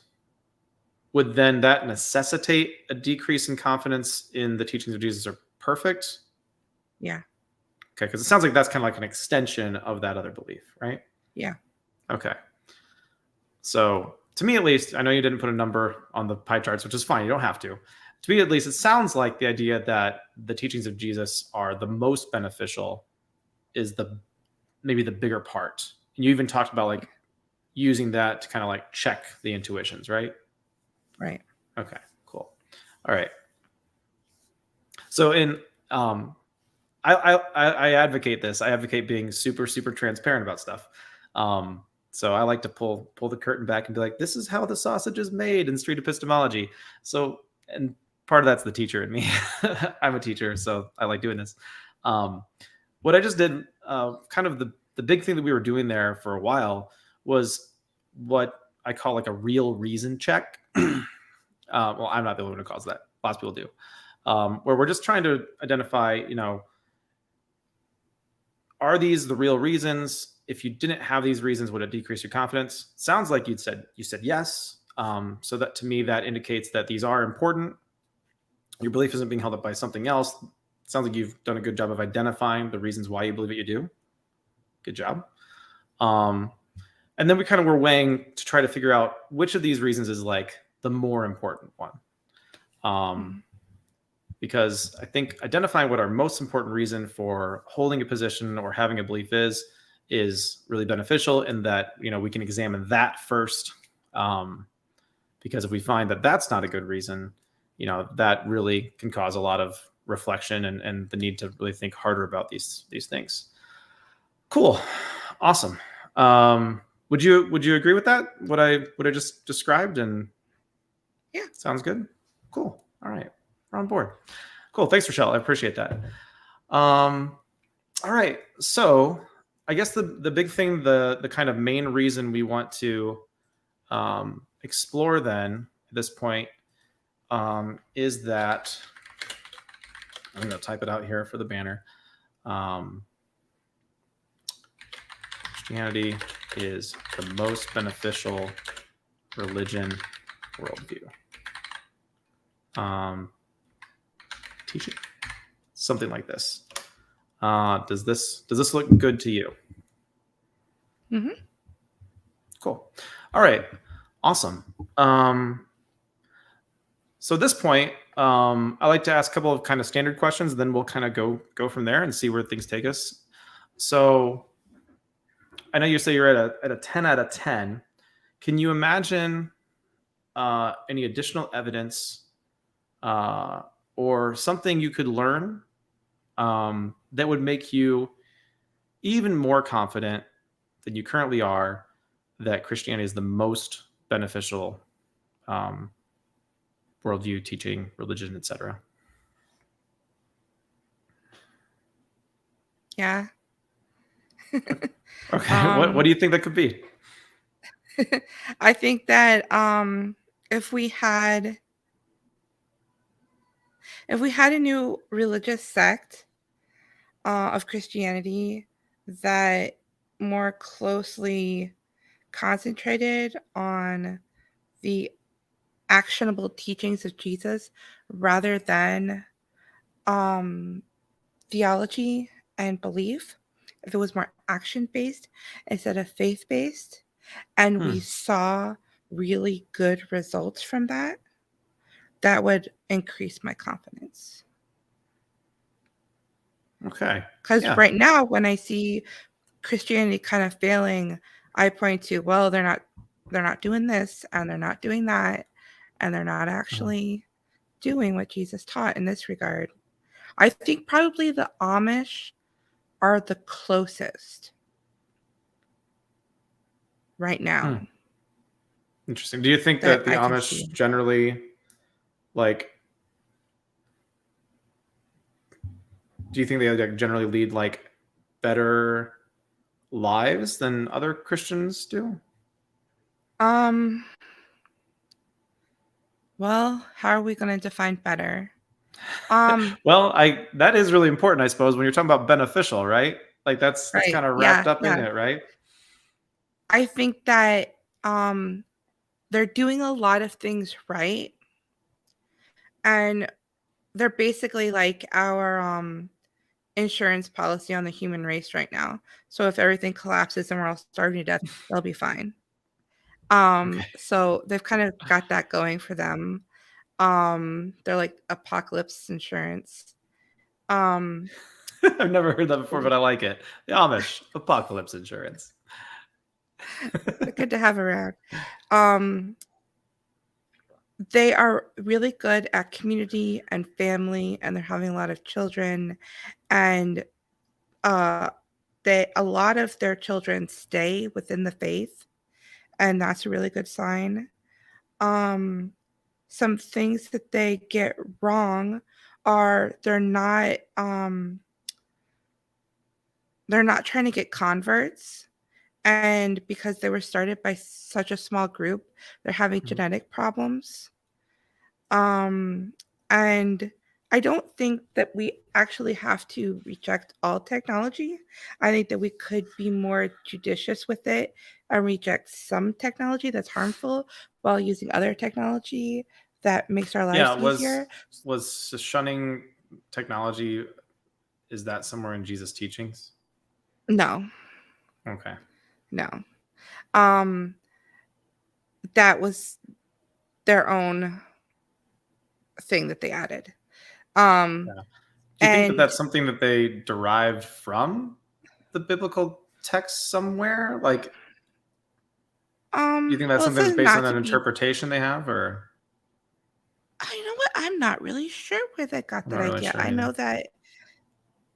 [SPEAKER 1] would then that necessitate a decrease in confidence in the teachings of Jesus are perfect?
[SPEAKER 2] Yeah.
[SPEAKER 1] Okay, because it sounds like that's kind of like an extension of that other belief, right?
[SPEAKER 2] Yeah.
[SPEAKER 1] Okay. So to me, at least, I know you didn't put a number on the pie charts, which is fine. You don't have to. To me, at least, it sounds like the idea that the teachings of Jesus are the most beneficial is maybe the bigger part. And you even talked about like using that to kind of like check the intuitions, right?
[SPEAKER 2] Right.
[SPEAKER 1] Okay, cool. All right. So I advocate this. I advocate being super, super transparent about stuff. So I like to pull the curtain back and be like, this is how the sausage is made in street epistemology. So, and part of that's the teacher in me. I'm a teacher, so I like doing this. What I just did, kind of the big thing that we were doing there for a while was what I call like a real reason check. Well, I'm not the only one who calls that. Lots of people do. Where we're just trying to identify, are these the real reasons? If you didn't have these reasons, would it decrease your confidence? Sounds like you said yes. So that to me, that indicates that these are important. Your belief isn't being held up by something else. It sounds like you've done a good job of identifying the reasons why you believe what you do. Good job. And then we kind of were weighing to try to figure out which of these reasons is like the more important one. Because I think identifying what our most important reason for holding a position or having a belief is really beneficial, in that, we can examine that first. Because if we find that that's not a good reason, that really can cause a lot of reflection and the need to really think harder about these things. Cool. Awesome. Would you agree with that? What I just described? And
[SPEAKER 2] yeah,
[SPEAKER 1] sounds good. Cool. All right. We're on board. Cool. Thanks, Richelle. I appreciate that. All right. So I guess the big thing, the kind of main reason we want to explore then at this point is that I'm going to type it out here for the banner. Christianity is the most beneficial religion worldview. Teaching, something like this. Does this look good to you?
[SPEAKER 2] Mhm.
[SPEAKER 1] Cool. All right. Awesome. So at this point, I like to ask a couple of kind of standard questions, and then we'll kind of go from there and see where things take us. So I know you say you're at a 10 out of 10. Can you imagine any additional evidence or something you could learn that would make you even more confident than you currently are that Christianity is the most beneficial worldview, teaching, religion, etc.?
[SPEAKER 2] Yeah.
[SPEAKER 1] Okay. What do you think that could be?
[SPEAKER 2] I think that if we had a new religious sect of Christianity that more closely concentrated on the actionable teachings of Jesus rather than theology and belief, if it was more action based instead of faith based, and we saw really good results from that, that would increase my confidence.
[SPEAKER 1] Okay.
[SPEAKER 2] Because
[SPEAKER 1] Yeah.
[SPEAKER 2] right now, when I see Christianity kind of failing, I point to, well, they're not doing this and they're not doing that, and they're not actually doing what Jesus taught in this regard. I think probably the Amish are the closest right now
[SPEAKER 1] Interesting. Do you think
[SPEAKER 2] that
[SPEAKER 1] that the
[SPEAKER 2] I can
[SPEAKER 1] Amish
[SPEAKER 2] see.
[SPEAKER 1] generally, like, do you think they like, generally lead like better lives than other Christians do?
[SPEAKER 2] Well, how are we going to define better? Um,
[SPEAKER 1] Well, that is really important, I suppose, when you're talking about beneficial, right? Like that's
[SPEAKER 2] right.
[SPEAKER 1] kind of wrapped
[SPEAKER 2] Yeah,
[SPEAKER 1] up in
[SPEAKER 2] yeah.
[SPEAKER 1] it, right?
[SPEAKER 2] I think that they're doing a lot of things right, and they're basically like our insurance policy on the human race right now. So if everything collapses and we're all starving to death, they'll be fine.
[SPEAKER 1] Okay.
[SPEAKER 2] So they've kind of got that going for them. They're like apocalypse insurance. Um,
[SPEAKER 1] I've never heard that before, but I like it. The Amish apocalypse insurance.
[SPEAKER 2] good to have around. They are really good at community and family, and they're having a lot of children, and a lot of their children stay within the faith, and that's a really good sign. Some things that they get wrong are they're not trying to get converts, and because they were started by such a small group, they're having genetic problems. And I don't think that we actually have to reject all technology. I think that we could be more judicious with it and reject some technology that's harmful while using other technology that makes our lives
[SPEAKER 1] Yeah,
[SPEAKER 2] easier.
[SPEAKER 1] was shunning technology, is that somewhere in Jesus' teachings?
[SPEAKER 2] No,
[SPEAKER 1] Okay.
[SPEAKER 2] no. Um, that was their own thing that they added.
[SPEAKER 1] Yeah. Do you think that
[SPEAKER 2] And
[SPEAKER 1] that's something that they derived from the biblical text somewhere? Like, do you think that's
[SPEAKER 2] well, it
[SPEAKER 1] something that's
[SPEAKER 2] says
[SPEAKER 1] based on
[SPEAKER 2] not
[SPEAKER 1] an
[SPEAKER 2] to be.
[SPEAKER 1] interpretation they have, or
[SPEAKER 2] You know what? I'm not really sure where they got
[SPEAKER 1] I'm
[SPEAKER 2] that
[SPEAKER 1] not really
[SPEAKER 2] idea.
[SPEAKER 1] sure
[SPEAKER 2] I know
[SPEAKER 1] either.
[SPEAKER 2] that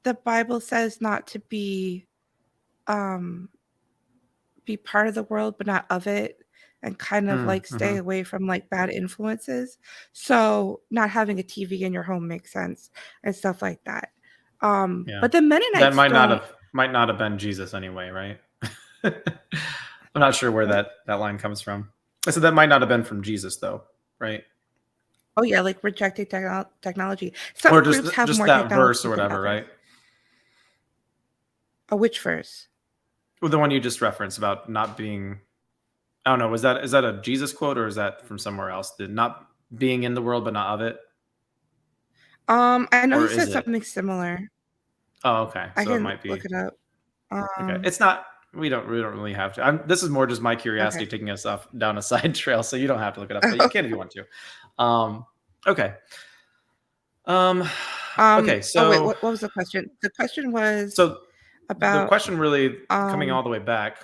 [SPEAKER 2] the Bible says not to um be part of the world but not of it, and kind of like stay
[SPEAKER 1] Mm-hmm.
[SPEAKER 2] away from like bad influences. So not having a TV in your home makes sense and stuff like that.
[SPEAKER 1] Yeah,
[SPEAKER 2] But the
[SPEAKER 1] that
[SPEAKER 2] Mennonites don't.
[SPEAKER 1] might not have been Jesus anyway, right? I'm not sure where
[SPEAKER 2] What?
[SPEAKER 1] that line comes from. I said that might not have been from Jesus, though, right?
[SPEAKER 2] Oh yeah, like rejecting technology.
[SPEAKER 1] Or
[SPEAKER 2] Some groups have
[SPEAKER 1] just
[SPEAKER 2] more
[SPEAKER 1] that verse
[SPEAKER 2] technology
[SPEAKER 1] or
[SPEAKER 2] than
[SPEAKER 1] whatever,
[SPEAKER 2] others.
[SPEAKER 1] right?
[SPEAKER 2] Oh, which verse?
[SPEAKER 1] Well, the one you just referenced about not being. I don't know. Is that a Jesus quote or is that from somewhere else? The not being in the world but not of it,
[SPEAKER 2] I know he
[SPEAKER 1] or is
[SPEAKER 2] said
[SPEAKER 1] it?
[SPEAKER 2] something similar.
[SPEAKER 1] Oh, okay.
[SPEAKER 2] I
[SPEAKER 1] So it
[SPEAKER 2] can
[SPEAKER 1] might
[SPEAKER 2] look
[SPEAKER 1] be
[SPEAKER 2] it up.
[SPEAKER 1] okay. It's not. We don't really have to. This is more just my curiosity
[SPEAKER 2] Okay.
[SPEAKER 1] taking us off down a side trail. So you don't have to look it up, but you can if you want to. Okay. Okay.
[SPEAKER 2] Oh wait,
[SPEAKER 1] So
[SPEAKER 2] what was the question? The question was
[SPEAKER 1] so the
[SPEAKER 2] about
[SPEAKER 1] question really coming all the way back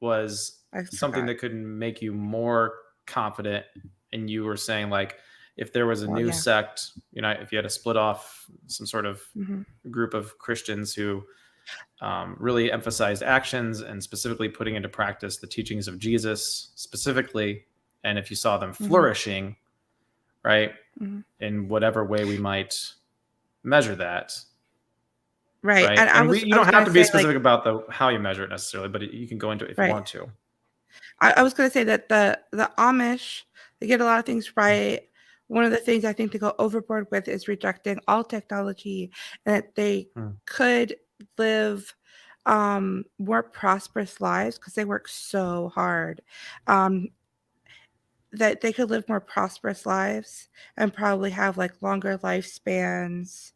[SPEAKER 1] was
[SPEAKER 2] I
[SPEAKER 1] something
[SPEAKER 2] forgot.
[SPEAKER 1] that could make you more confident, and you were saying like if there was a
[SPEAKER 2] Well,
[SPEAKER 1] new
[SPEAKER 2] yeah.
[SPEAKER 1] sect, if you had to split off some sort of
[SPEAKER 2] hmm
[SPEAKER 1] group of Christians who really emphasized actions and specifically putting into practice the teachings of Jesus specifically, and if you saw them flourishing, right, in whatever way we might measure that.
[SPEAKER 2] Right.
[SPEAKER 1] Right.
[SPEAKER 2] And
[SPEAKER 1] And you
[SPEAKER 2] I was
[SPEAKER 1] don't have
[SPEAKER 2] gonna
[SPEAKER 1] to be
[SPEAKER 2] say like
[SPEAKER 1] specific about how you measure it necessarily, but you can go into it if you
[SPEAKER 2] right.
[SPEAKER 1] want to.
[SPEAKER 2] I was gonna say that the Amish, they get a lot of things right. One of the things I think to go overboard with is rejecting all technology, and that they could live more prosperous lives because they work so hard. Um, that they could live more prosperous lives and probably have like longer lifespans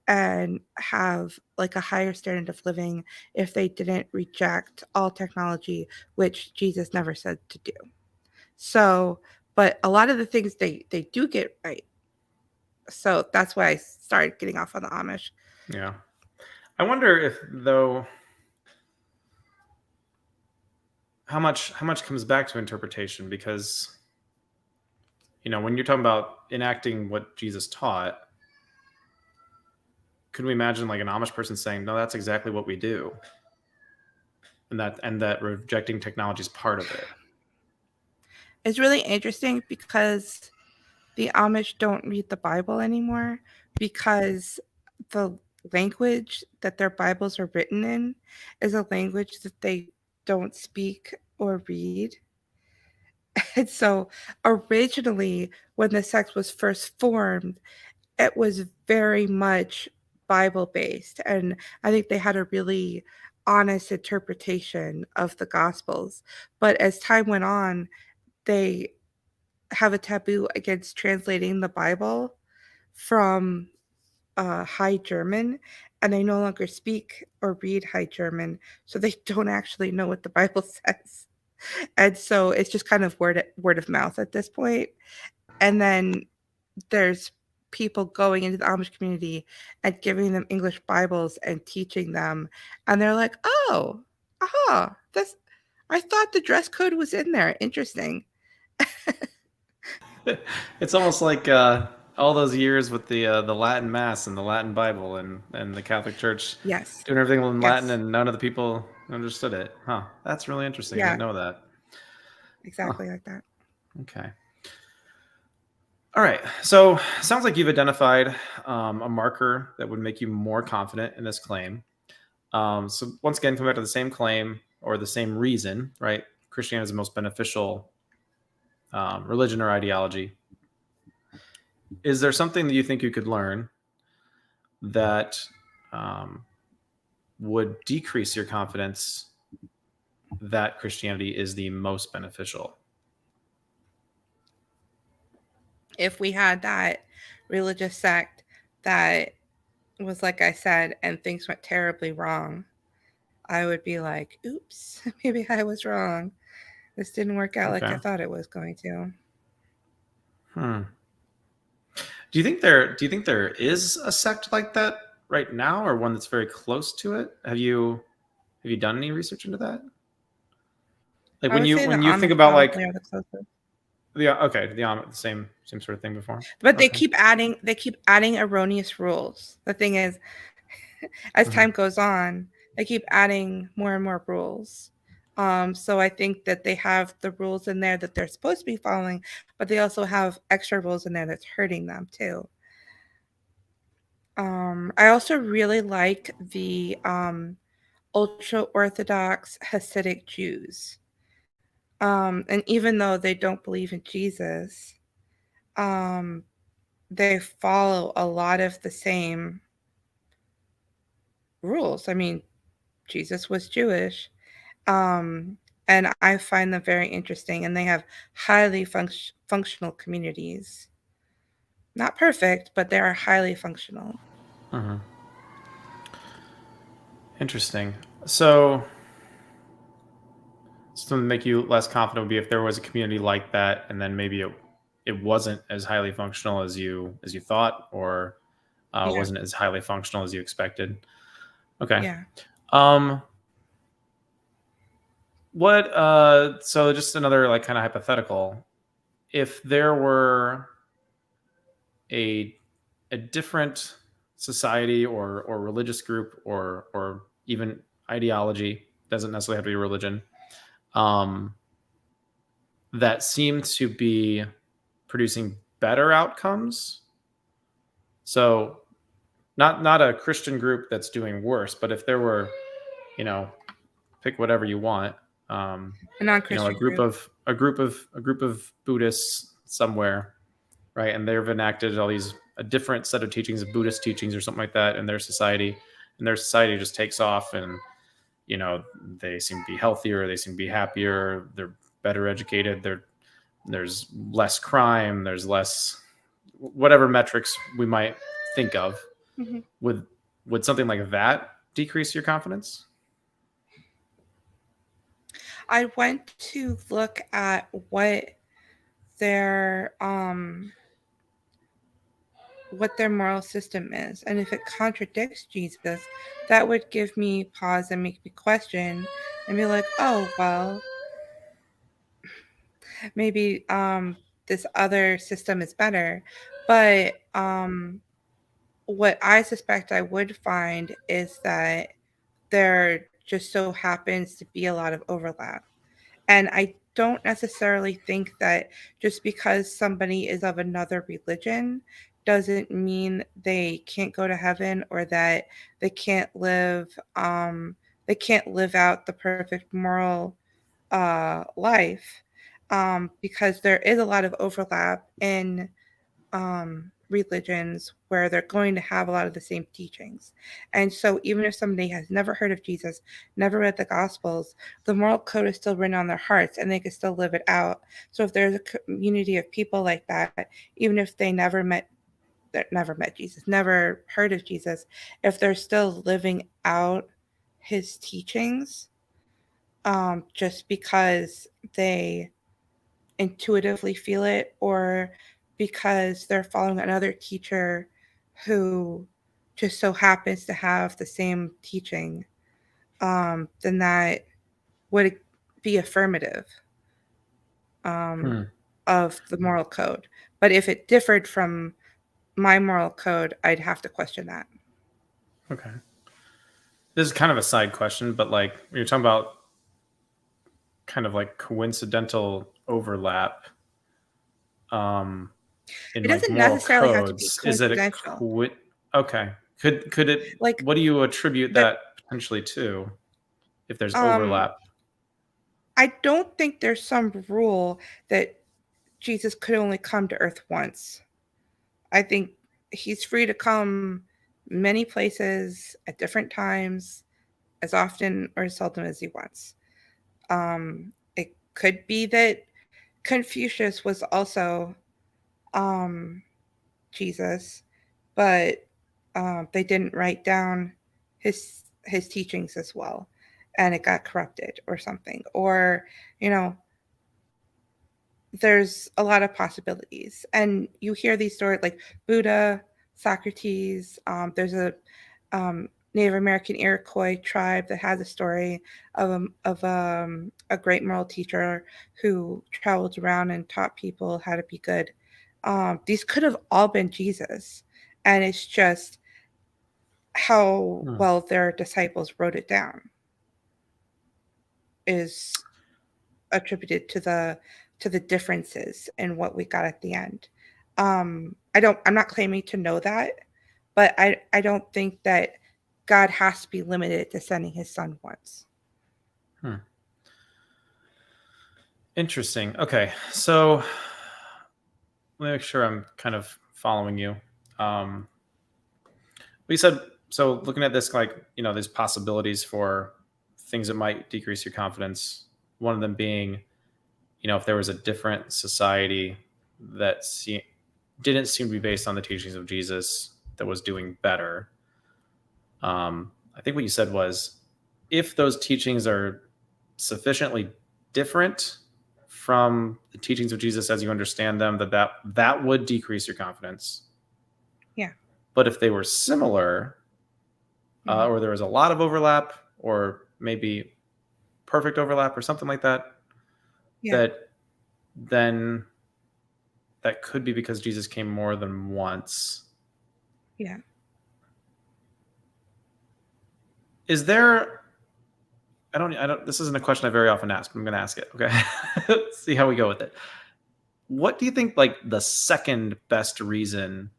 [SPEAKER 2] and have like a higher standard of living if they didn't reject all technology, which Jesus never said to do. So, but a lot of the things they do get right. So that's why I started getting off on the Amish.
[SPEAKER 1] Yeah. I wonder if though how much comes back to interpretation, because when you're talking about enacting what Jesus taught, could we imagine like an Amish person saying, no, that's exactly what we do, and that rejecting technology is part of it?
[SPEAKER 2] It's really interesting because the Amish don't read the Bible anymore because the language that their Bibles are written in is a language that they don't speak or read. And so originally, when the sect was first formed, it was very much Bible based. And I think they had a really honest interpretation of the Gospels. But as time went on, they have a taboo against translating the Bible from High German, and they no longer speak or read High German, so they don't actually know what the Bible says. And so it's just kind of word of mouth at this point. And then there's people going into the Amish community and giving them English Bibles and teaching them, and they're like, "Oh, aha, this I thought the dress code was in there. Interesting."
[SPEAKER 1] It's almost like all those years with the Latin Mass and the Latin Bible and the Catholic Church
[SPEAKER 2] Yes.
[SPEAKER 1] doing everything in Latin,
[SPEAKER 2] Yes.
[SPEAKER 1] and none of the people understood it. Huh? That's really interesting. I
[SPEAKER 2] Yeah.
[SPEAKER 1] didn't know that.
[SPEAKER 2] Exactly like that.
[SPEAKER 1] Okay. All right. So sounds like you've identified a marker that would make you more confident in this claim. So once again, come back to the same claim or the same reason, right? Christianity is the most beneficial religion or ideology. Is there something that you think you could learn that would decrease your confidence that Christianity is the most beneficial?
[SPEAKER 2] If we had that religious sect that was like I said, and things went terribly wrong, I would be like, oops, maybe I was wrong. This didn't work out like I thought it was going to.
[SPEAKER 1] Do you think there is a sect like that right now, or one that's very close to it? Have you done any research into that? Like when you think about like
[SPEAKER 2] are the closest.
[SPEAKER 1] the same sort of thing before.
[SPEAKER 2] But they keep adding erroneous rules. The thing is, as time goes on, they keep adding more and more rules. So I think that they have the rules in there that they're supposed to be following, but they also have extra rules in there that's hurting them too. I also really like the ultra Orthodox Hasidic Jews. And even though they don't believe in Jesus, they follow a lot of the same rules. I mean, Jesus was Jewish. And I find them very interesting, and they have highly functional communities. Not perfect, but they are highly functional.
[SPEAKER 1] Interesting. So something to make you less confident would be if there was a community like that, and then maybe it wasn't as highly functional as you thought, or
[SPEAKER 2] Yeah.
[SPEAKER 1] wasn't as highly functional as you expected. Okay.
[SPEAKER 2] Yeah.
[SPEAKER 1] What so just another like kind of hypothetical. If there were a different society or religious group or even ideology, doesn't necessarily have to be religion, um, that seemed to be producing better outcomes. So not a Christian group that's doing worse, but if there were, pick whatever you want,
[SPEAKER 2] A non-Christian group.
[SPEAKER 1] a group of Buddhists somewhere, right? And they've enacted all these a different set of teachings, of Buddhist teachings or something like that in their society, and their society just takes off, and they seem to be healthier, they seem to be happier, they're better educated, there's less crime, there's less whatever metrics we might think of.
[SPEAKER 2] Mhm.
[SPEAKER 1] Would something like that decrease your confidence?
[SPEAKER 2] I went to look at what their moral system is, and if it contradicts Jesus, that would give me pause and make me question and be like, oh well, maybe this other system is better. But what I suspect I would find is that there just so happens to be a lot of overlap. And I don't necessarily think that just because somebody is of another religion doesn't mean they can't go to heaven, or that they can't live out the perfect moral life, because there is a lot of overlap in religions where they're going to have a lot of the same teachings. And so even if somebody has never heard of Jesus, never read the Gospels, the moral code is still written on their hearts and they can still live it out. So if there's a community of people like that, even if they never met Jesus, never heard of Jesus, if they're still living out his teachings, just because they intuitively feel it, or because they're following another teacher who just so happens to have the same teaching, then that would be affirmative of the moral code. But if it differed from my moral code, I'd have to question that.
[SPEAKER 1] Okay. This is kind of a side question, but like you're talking about kind of like coincidental overlap in
[SPEAKER 2] It
[SPEAKER 1] like
[SPEAKER 2] doesn't
[SPEAKER 1] moral
[SPEAKER 2] necessarily have to be
[SPEAKER 1] codes. Is it
[SPEAKER 2] coincidental.
[SPEAKER 1] okay. Could it
[SPEAKER 2] Like,
[SPEAKER 1] what do you attribute that potentially to if there's overlap?
[SPEAKER 2] I don't think there's some rule that Jesus could only come to earth once. I think he's free to come many places at different times, as often or as seldom as he wants. It could be that Confucius was also Jesus, but they didn't write down his teachings as well, and it got corrupted or something. Or, there's a lot of possibilities, and you hear these stories like Buddha, Socrates. There's a Native American Iroquois tribe that has a story of a great moral teacher who traveled around and taught people how to be good. These could have all been Jesus, and it's just how well their disciples wrote it down is attributed to the differences in what we got at the end. I'm not claiming to know that, but I don't think that God has to be limited to sending his son once.
[SPEAKER 1] Interesting. Okay. So let me make sure I'm kind of following you. We said, so looking at this, like, there's possibilities for things that might decrease your confidence. One of them being, if there was a different society that didn't seem to be based on the teachings of Jesus that was doing better. I I think what you said was, if those teachings are sufficiently different from the teachings of Jesus as you understand them, that would decrease your confidence.
[SPEAKER 2] Yeah.
[SPEAKER 1] But if they were similar, or there was a lot of overlap, or maybe perfect overlap or something like that, then that could be because Jesus came more than once.
[SPEAKER 2] Yeah.
[SPEAKER 1] Is there, I don't, this isn't a question I very often ask, but I'm going to ask it. Okay. See how we go with it. What do you think, like, the second best reason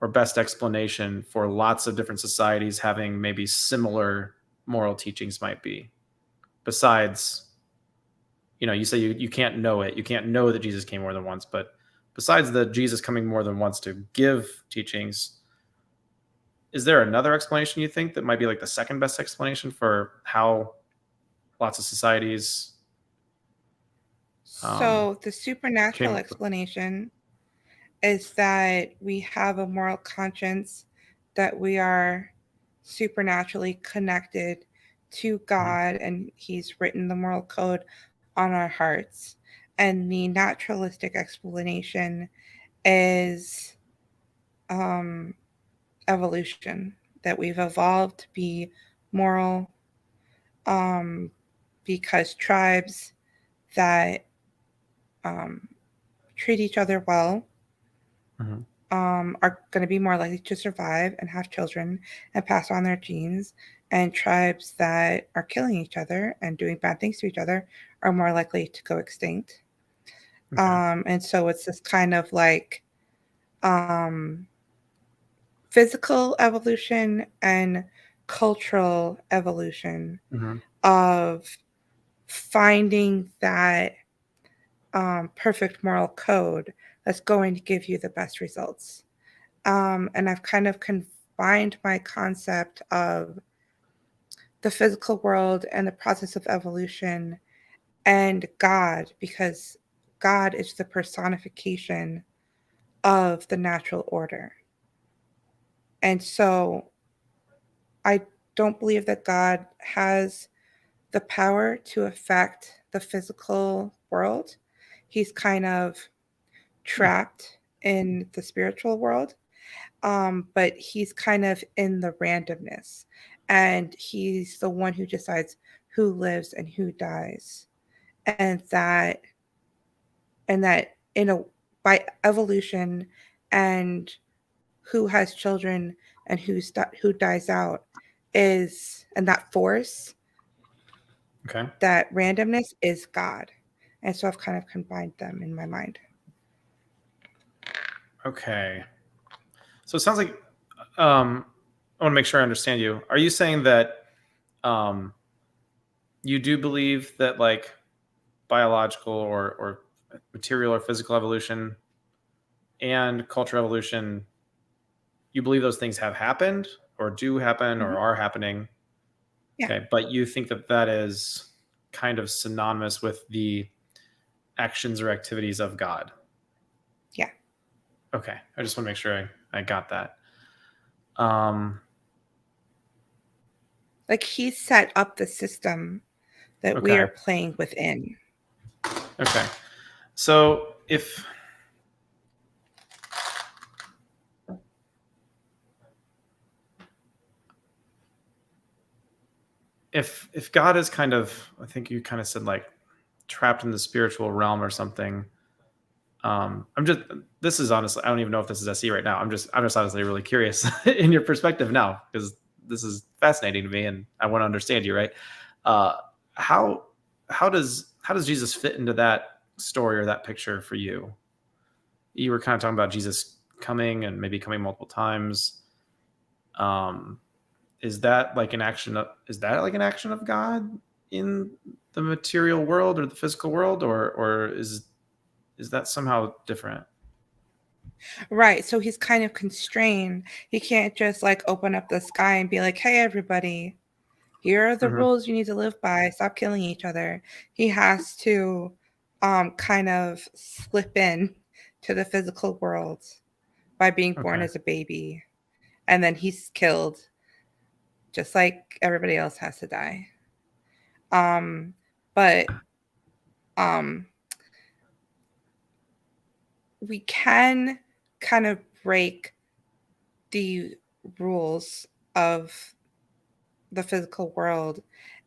[SPEAKER 1] or best explanation for lots of different societies having maybe similar moral teachings might be? Besides, you say you can't know it. You can't know that Jesus came more than once, but besides the Jesus coming more than once to give teachings, is there another explanation you think that might be like the second best explanation for how lots of societies?
[SPEAKER 2] So the supernatural explanation is that we have a moral conscience, that we are supernaturally connected to God, and He's written the moral code on our hearts. And the naturalistic explanation is evolution, that we've evolved to be moral because tribes that treat each other well are going to be more likely to survive and have children and pass on their genes, and tribes that are killing each other and doing bad things to each other are more likely to go extinct. And so it's this kind of like physical evolution and cultural evolution of finding that perfect moral code that's going to give you the best results. And I've kind of combined my concept of the physical world and the process of evolution and God, because God is the personification of the natural order. And so I don't believe that God has the power to affect the physical world. He's kind of trapped in the spiritual world, but he's kind of in the randomness, and he's the one who decides who lives and who dies, and that by evolution and who has children and who dies out is, and that force, that randomness is God. And so I've kind of combined them in my mind.
[SPEAKER 1] Okay. So it sounds like, I want to make sure I understand you. Are you saying that you do believe that, like, biological or material or physical evolution and cultural evolution, you believe those things have happened or do happen or are happening?
[SPEAKER 2] Yeah.
[SPEAKER 1] Okay, but you think that is kind of synonymous with the actions or activities of God?
[SPEAKER 2] Yeah.
[SPEAKER 1] Okay, I just want to make sure I got that.
[SPEAKER 2] Like, he set up the system that we are playing within.
[SPEAKER 1] Okay. So if God is kind of, I think you kind of said, like, trapped in the spiritual realm or something. This is honestly, I don't even know if this is SE right now. I'm just honestly really curious in your perspective now, because this is fascinating to me and I want to understand you, right? How does Jesus fit into that story or that picture for you? You were kind of talking about Jesus coming and maybe coming multiple times. Is that like an action of God in the material world or the physical world, or is that somehow different?
[SPEAKER 2] Right. So he's kind of constrained. He can't just like open up the sky and be like, hey, everybody, here are the rules you need to live by. Stop killing each other. He has to kind of slip in to the physical world by being born as a baby. And then he's killed. just like everybody else has to die. But we can kind of break the rules of the physical world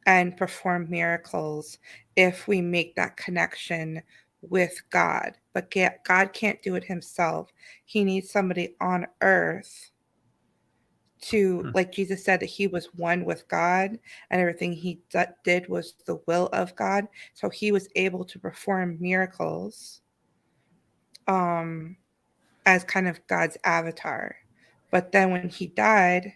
[SPEAKER 2] and perform miracles if we make that connection with God. But God can't do it himself. He needs somebody on earth to, like Jesus said, that he was one with God and everything he did was the will of God. So he was able to perform miracles as kind of God's avatar. But then when he died,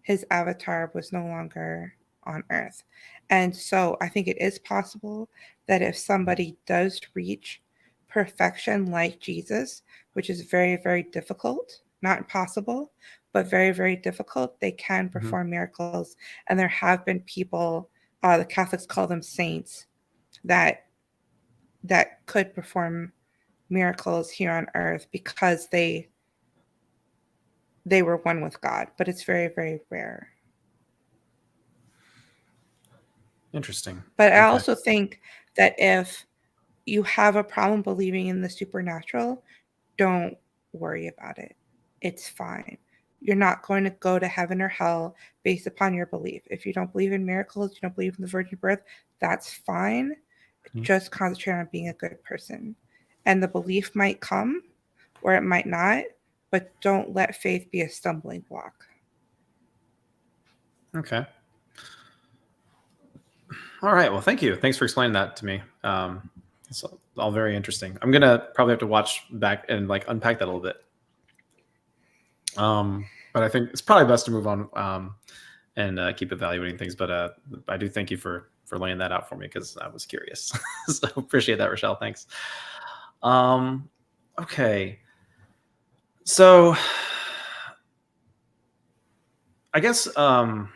[SPEAKER 2] his avatar was no longer on earth. And so I think it is possible that if somebody does reach perfection like Jesus, which is very, very difficult, not impossible, but very, very difficult, they can perform miracles. And there have been people, the Catholics call them saints, that could perform miracles here on earth because they were one with God, but it's very, very rare.
[SPEAKER 1] Interesting.
[SPEAKER 2] But I also think that if you have a problem believing in the supernatural, don't worry about it. It's fine. You're not going to go to heaven or hell based upon your belief. If you don't believe in miracles, you don't believe in the virgin birth, that's fine. Just concentrate on being a good person. And the belief might come or it might not, but don't let faith be a stumbling block.
[SPEAKER 1] Okay. All right. Well, thank you. Thanks for explaining that to me. It's all very interesting. I'm going to probably have to watch back and like unpack that a little bit. But I think it's probably best to move on and keep evaluating things. But I do thank you for laying that out for me because I was curious. So appreciate that, Richelle. Thanks. Okay. So I guess I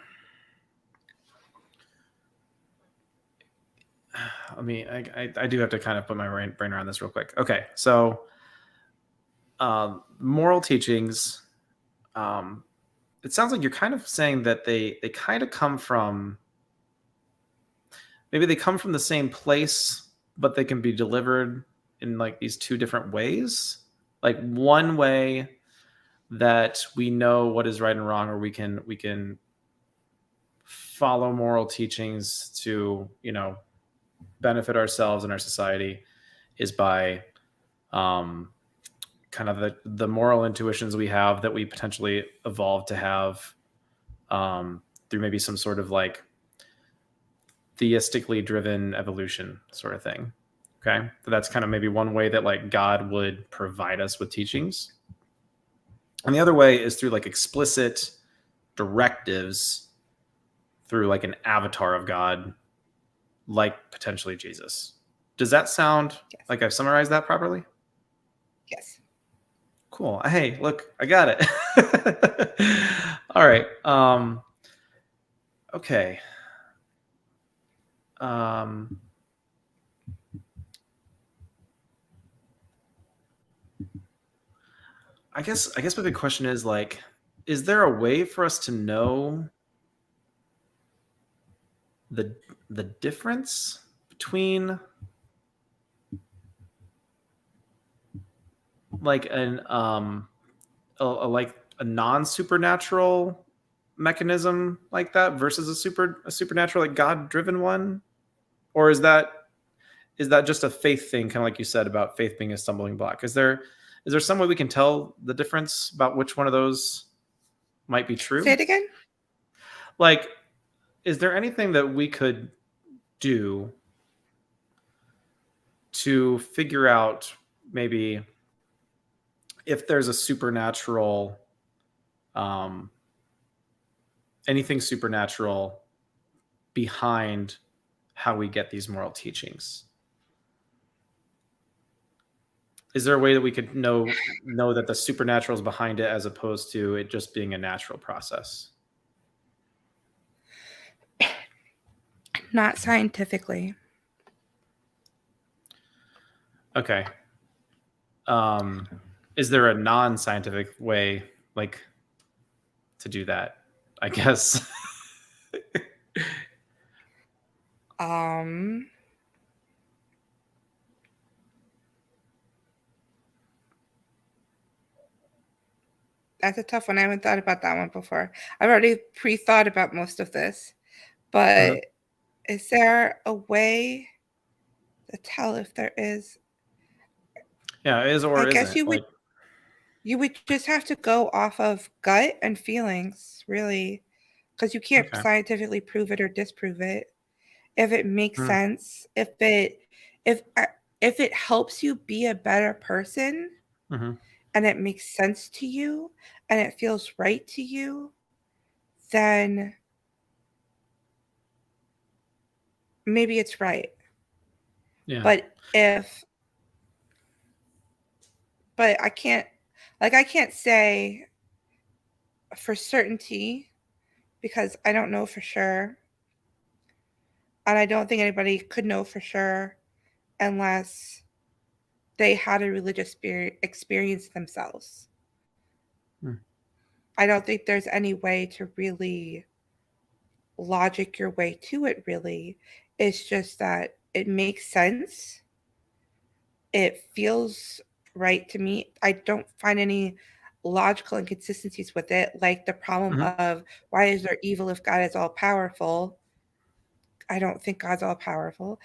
[SPEAKER 1] do have to kind of put my brain around this real quick. Okay, so moral teachings. It sounds like you're kind of saying that they kind of come from, maybe they come from the same place, but they can be delivered in like these two different ways. Like one way that we know what is right and wrong, or we can follow moral teachings to, benefit ourselves and our society, is by kind of the moral intuitions we have that we potentially evolved to have through maybe some sort of like theistically driven evolution sort of thing. Okay. So that's kind of maybe one way that like God would provide us with teachings. And the other way is through like explicit directives through like an avatar of God, like potentially Jesus. Does that sound like I've summarized that properly?
[SPEAKER 2] Yes.
[SPEAKER 1] Cool. Hey, look, I got it. All right. Okay. I guess my big question is like, is there a way for us to know the difference between like like a non-supernatural mechanism like that versus a supernatural, like God-driven one? Or is that just a faith thing, kind of like you said about faith being a stumbling block? Is there some way we can tell the difference about which one of those might be true?
[SPEAKER 2] Say it again.
[SPEAKER 1] Like, is there anything that we could do to figure out maybe if there's a supernatural, anything supernatural behind how we get these moral teachings? Is there a way that we could know that the supernatural is behind it as opposed to it just being a natural process?
[SPEAKER 2] Not scientifically.
[SPEAKER 1] Okay. Is there a non-scientific way, like, to do that? I guess.
[SPEAKER 2] That's a tough one. I haven't thought about that one before. I've already pre-thought about most of this, but is there a way to tell if there is?
[SPEAKER 1] Yeah, is or
[SPEAKER 2] I guess
[SPEAKER 1] isn't.
[SPEAKER 2] you would just have to go off of gut and feelings, really, because you can't
[SPEAKER 1] Okay.
[SPEAKER 2] scientifically prove it or disprove it. If it makes
[SPEAKER 1] Hmm.
[SPEAKER 2] sense, if it helps you be a better person,
[SPEAKER 1] Mm-hmm.
[SPEAKER 2] and it makes sense to you, and it feels right to you, then maybe it's right.
[SPEAKER 1] Yeah.
[SPEAKER 2] But I can't say for certainty because I don't know for sure. And I don't think anybody could know for sure unless they had a religious experience themselves.
[SPEAKER 1] Hmm.
[SPEAKER 2] I don't think there's any way to really logic your way to it, really. It's just that it makes sense. It feels right to me. I don't find any logical inconsistencies with it, like the problem
[SPEAKER 1] Mm-hmm.
[SPEAKER 2] of why is there evil if God is all powerful? I don't think God's all powerful.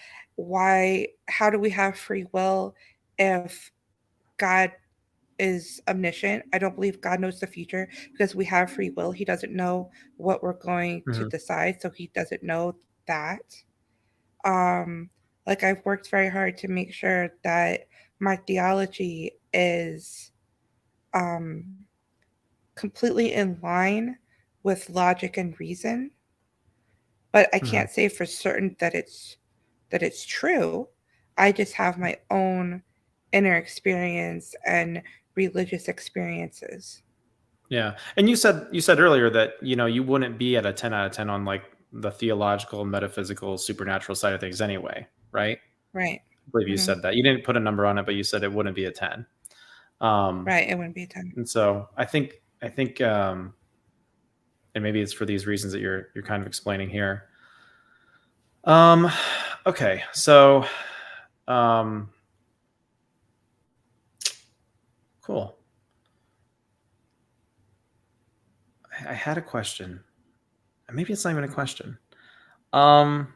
[SPEAKER 2] How do we have free will if God is omniscient? I don't believe God knows the future because we have free will. He doesn't know what we're going to
[SPEAKER 1] Mm-hmm.
[SPEAKER 2] decide, so he doesn't know that. Like I've worked very hard to make sure that my theology is completely in line with logic and reason, but I
[SPEAKER 1] Mm-hmm.
[SPEAKER 2] can't say for certain that it's true. I just have my own inner experience and religious experiences.
[SPEAKER 1] Yeah. And you said earlier that, you wouldn't be at a 10 out of 10 on like the theological, metaphysical, supernatural side of things anyway, right?
[SPEAKER 2] Right.
[SPEAKER 1] I believe you
[SPEAKER 2] Hmm.
[SPEAKER 1] said that. You didn't put a number on it, but you said it wouldn't be a 10. Um,
[SPEAKER 2] Right. It wouldn't be a 10.
[SPEAKER 1] and so I think, and maybe it's for these reasons that you're kind of explaining here. Okay. So, um, cool. I had a question. Maybe it's not even a question. All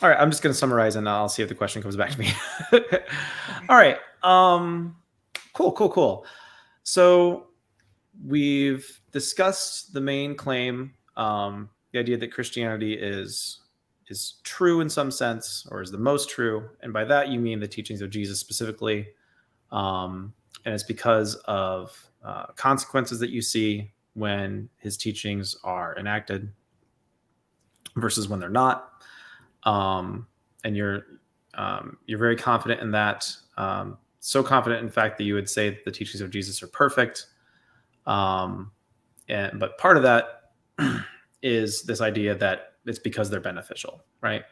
[SPEAKER 1] right, I'm just going to summarize and I'll see if the question comes back to me.
[SPEAKER 2] Okay.
[SPEAKER 1] All right. Cool. So we've discussed the main claim, the idea that Christianity is true in some sense, or is the most true, and by that you mean the teachings of Jesus specifically, and it's because of consequences that you see when his teachings are enacted versus when they're not. And you're very confident in that. So confident, in fact, that you would say that the teachings of Jesus are perfect. But part of that is this idea that it's because they're beneficial, right?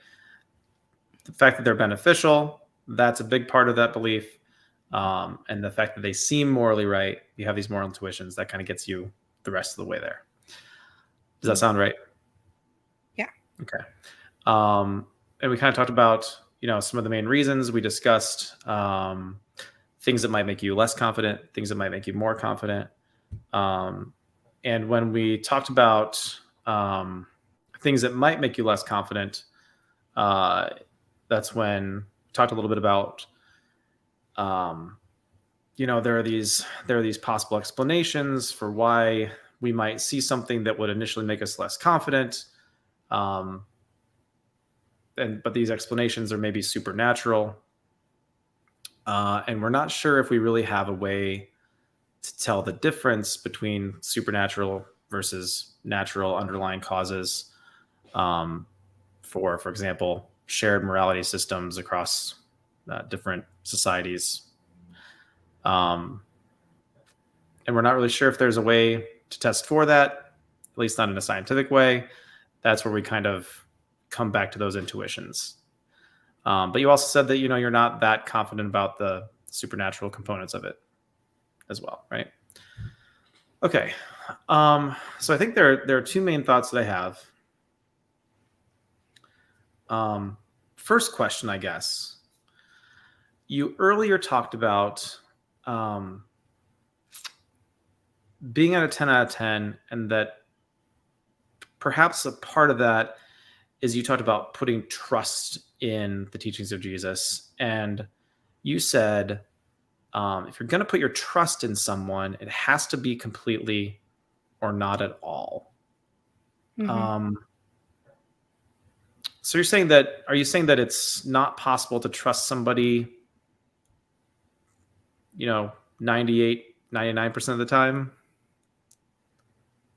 [SPEAKER 1] The fact that they're beneficial, that's a big part of that belief. And the fact that they seem morally right, you have these moral intuitions, that kind of gets you the rest of the way there. Does that sound right?
[SPEAKER 2] Yeah.
[SPEAKER 1] Okay. And we kind of talked about, some of the main reasons. We discussed things that might make you less confident, things that might make you more confident. And when we talked about things that might make you less confident, that's when we talked a little bit about, there are these possible explanations for why we might see something that would initially make us less confident. But these explanations are maybe supernatural. And we're not sure if we really have a way to tell the difference between supernatural versus natural underlying causes for example, shared morality systems across different societies. And we're not really sure if there's a way to test for that, at least not in a scientific way. That's where we kind of come back to those intuitions. But you also said that, you're not that confident about the supernatural components of it as well, right? Okay. So I think there are two main thoughts that I have. First question, I guess. You earlier talked about being at a 10 out of 10, and that perhaps a part of that is you talked about putting trust in the teachings of Jesus. And you said, if you're going to put your trust in someone, it has to be completely or not at all. So are you saying that it's not possible to trust somebody, 98, 99% of the time?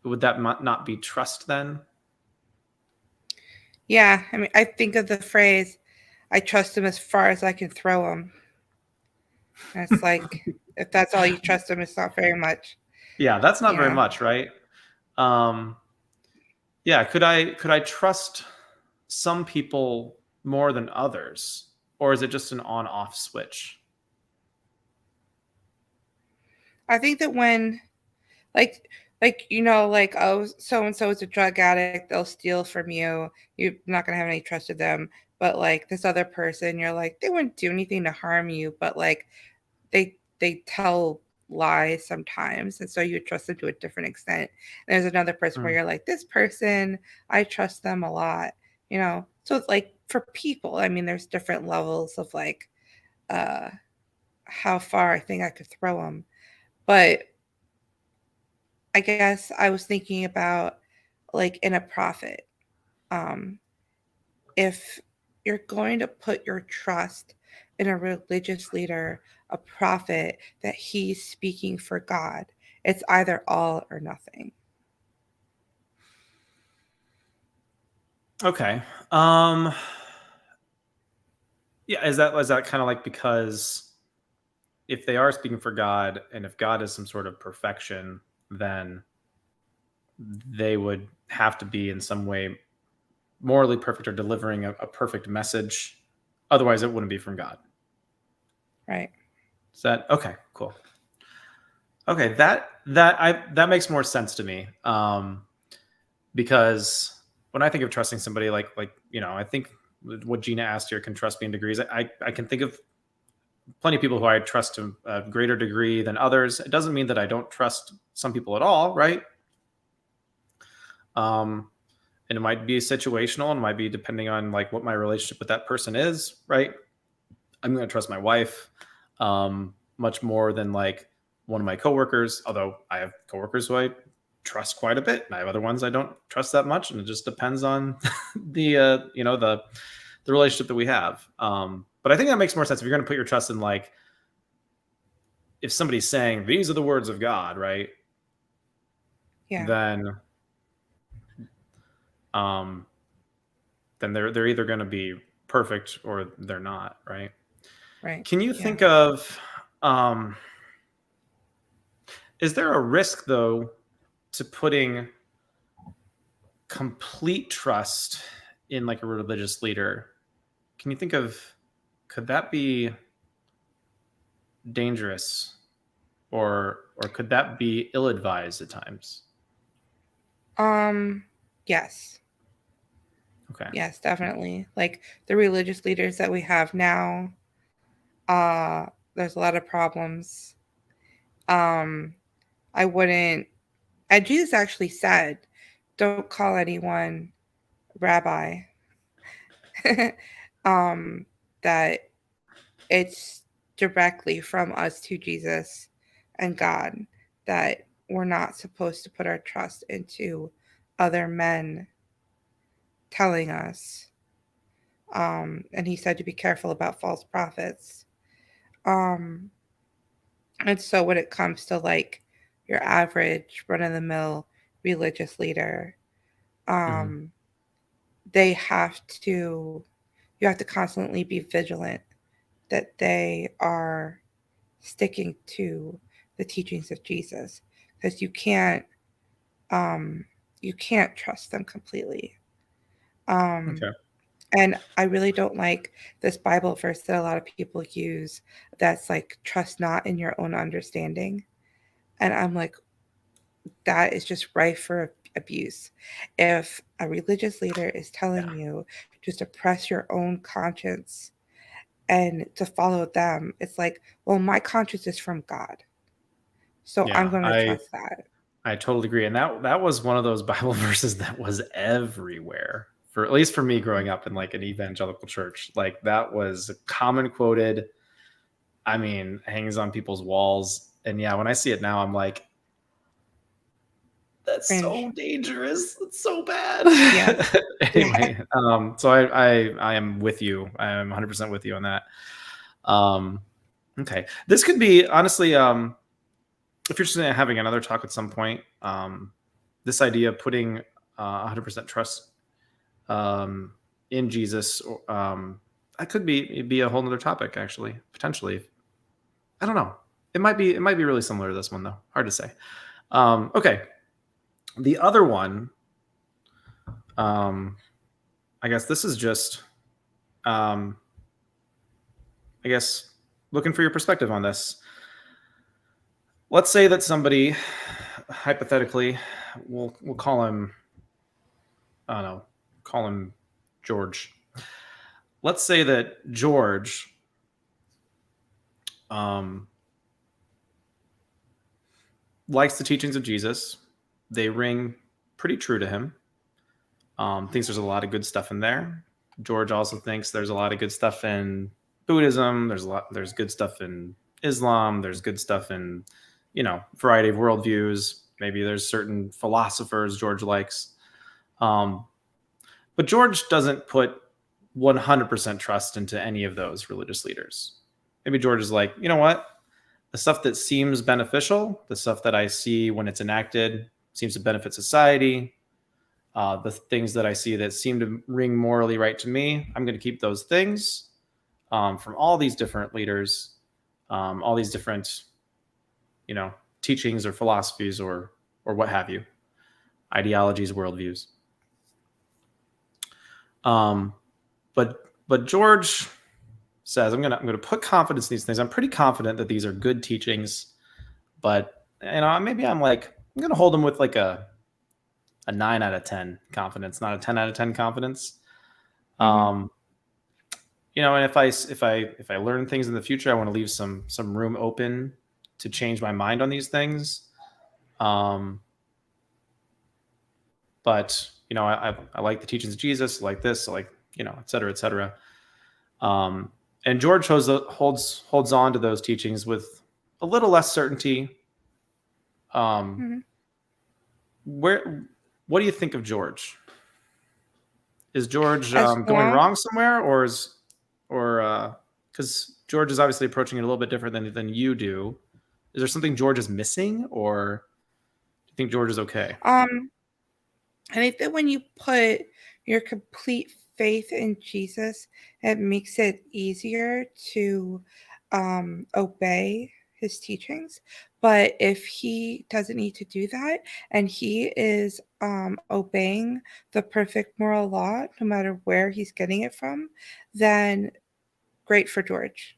[SPEAKER 1] Would that not be trust then?
[SPEAKER 2] Yeah, I mean, I think of the phrase, I trust him as far as I can throw him. And it's like, if that's all you trust him, it's not very much.
[SPEAKER 1] Yeah, that's not very much, right? Yeah, could I trust some people more than others? Or is it just an on-off switch?
[SPEAKER 2] I think that when, like, oh, so-and-so is a drug addict, they'll steal from you. You're not going to have any trust in them. But, like, this other person, you're like, they wouldn't do anything to harm you. But, like, they tell lies sometimes. And so you trust them to a different extent. And there's another person where you're like, this person, I trust them a lot. So it's like for people, I mean, there's different levels of like how far I think I could throw them. But I guess I was thinking about like in a prophet. If you're going to put your trust in a religious leader, a prophet, that he's speaking for God, it's either all or nothing.
[SPEAKER 1] Okay. Yeah, is that kind of like, because if they are speaking for God, and if God is some sort of perfection, then they would have to be in some way morally perfect or delivering a perfect message. Otherwise, it wouldn't be from God.
[SPEAKER 2] Right.
[SPEAKER 1] Is that okay? Cool. Okay, that makes more sense to me. Because when I think of trusting somebody, like I think what Gina asked here, can trust be in degrees. I can think of plenty of people who I trust to a greater degree than others. It doesn't mean that I don't trust some people at all, right? And it might be situational, and it might be depending on like what my relationship with that person is, right? I'm going to trust my wife much more than like one of my coworkers, although I have coworkers who I trust quite a bit, and I have other ones I don't trust that much, and it just depends on the relationship that we have. But I think that makes more sense if you're going to put your trust in, like, if somebody's saying these are the words of God, right?
[SPEAKER 2] Yeah.
[SPEAKER 1] Then they're either going to be perfect or they're not, right?
[SPEAKER 2] Right.
[SPEAKER 1] Can you think of is there a risk though to putting complete trust in like a religious leader? Can you think of, could that be dangerous, or could that be ill-advised at times?
[SPEAKER 2] Yes.
[SPEAKER 1] Okay.
[SPEAKER 2] Yes, definitely. Like the religious leaders that we have now, there's a lot of problems. I wouldn't, and Jesus actually said, don't call anyone rabbi. That it's directly from us to Jesus and God, that we're not supposed to put our trust into other men telling us. And he said to be careful about false prophets. And so when it comes to like your average run-of-the-mill religious leader, they have to, you have to constantly be vigilant that they are sticking to the teachings of Jesus, because you can't trust them completely.
[SPEAKER 1] Okay.
[SPEAKER 2] And I really don't like this Bible verse that a lot of people use, that's like, trust not in your own understanding. And I'm like, that is just rife for abuse. If a religious leader is telling you to suppress your own conscience and to follow them, it's like, well, my conscience is from God, so I'm
[SPEAKER 1] Yeah,
[SPEAKER 2] going to trust that.
[SPEAKER 1] I totally agree. And that was one of those Bible verses that was everywhere, for at least for me growing up in like an evangelical church. Like that was common quoted. I mean, hangs on people's walls. And yeah, when I see it now, I'm like, that's
[SPEAKER 2] Cringe.
[SPEAKER 1] so dangerous. It's so bad.
[SPEAKER 2] Yeah.
[SPEAKER 1] Anyway, so I am with you. I am 100% with you on that. Okay. This could be honestly, if you're interested in having another talk at some point, this idea of putting 100% trust in Jesus, that could be a whole nother topic, actually, potentially. I don't know. It might be really similar to this one, though. Hard to say. Okay. The other one, I guess this is just, I guess, looking for your perspective on this. Let's say that somebody, hypothetically, we'll call him, I don't know, call him George. Let's say that George likes the teachings of Jesus. They ring pretty true to him. Thinks there's a lot of good stuff in there. George also thinks there's a lot of good stuff in Buddhism. There's good stuff in Islam. There's good stuff in, variety of worldviews. Maybe there's certain philosophers George likes. But George doesn't put 100% trust into any of those religious leaders. Maybe George is like, you know what? The stuff that seems beneficial, the stuff that I see when it's enacted seems to benefit society, the things that I see that seem to ring morally right to me, I'm going to keep those things from all these different leaders, all these different, teachings or philosophies or what have you, ideologies, worldviews. But George says, I'm gonna put confidence in these things. I'm pretty confident that these are good teachings, but maybe I'm gonna hold them with like a 9 out of 10 confidence, not a 10 out of 10 confidence.
[SPEAKER 2] Mm-hmm.
[SPEAKER 1] And if I learn things in the future, I want to leave some room open to change my mind on these things. But I like the teachings of Jesus, like this, like, et cetera, et cetera. And George holds on to those teachings with a little less certainty.
[SPEAKER 2] Mm-hmm.
[SPEAKER 1] What do you think of George? Is George
[SPEAKER 2] As
[SPEAKER 1] going
[SPEAKER 2] long
[SPEAKER 1] wrong somewhere, or because George is obviously approaching it a little bit different than you do? Is there something George is missing, or do you think George is okay?
[SPEAKER 2] I think that when you put your complete faith in Jesus, it makes it easier to obey his teachings. But if he doesn't need to do that and he is obeying the perfect moral law, no matter where he's getting it from, then great for George.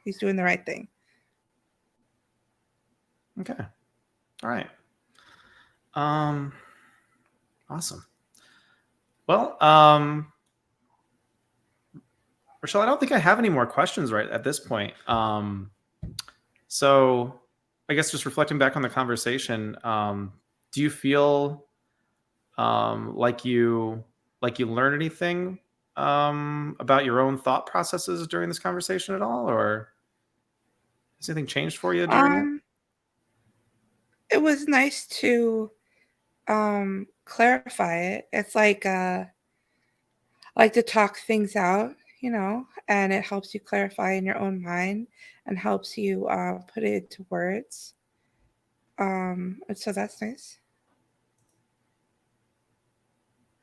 [SPEAKER 2] He's doing the right thing.
[SPEAKER 1] Okay. All right. Awesome. Well, Richelle, I don't think I have any more questions right at this point. So I guess just reflecting back on the conversation, do you feel like you learned anything about your own thought processes during this conversation at all, or has anything changed for you during it?
[SPEAKER 2] It was nice to clarify it. It's like to talk things out, and it helps you clarify in your own mind and helps you put it into words. And so that's nice.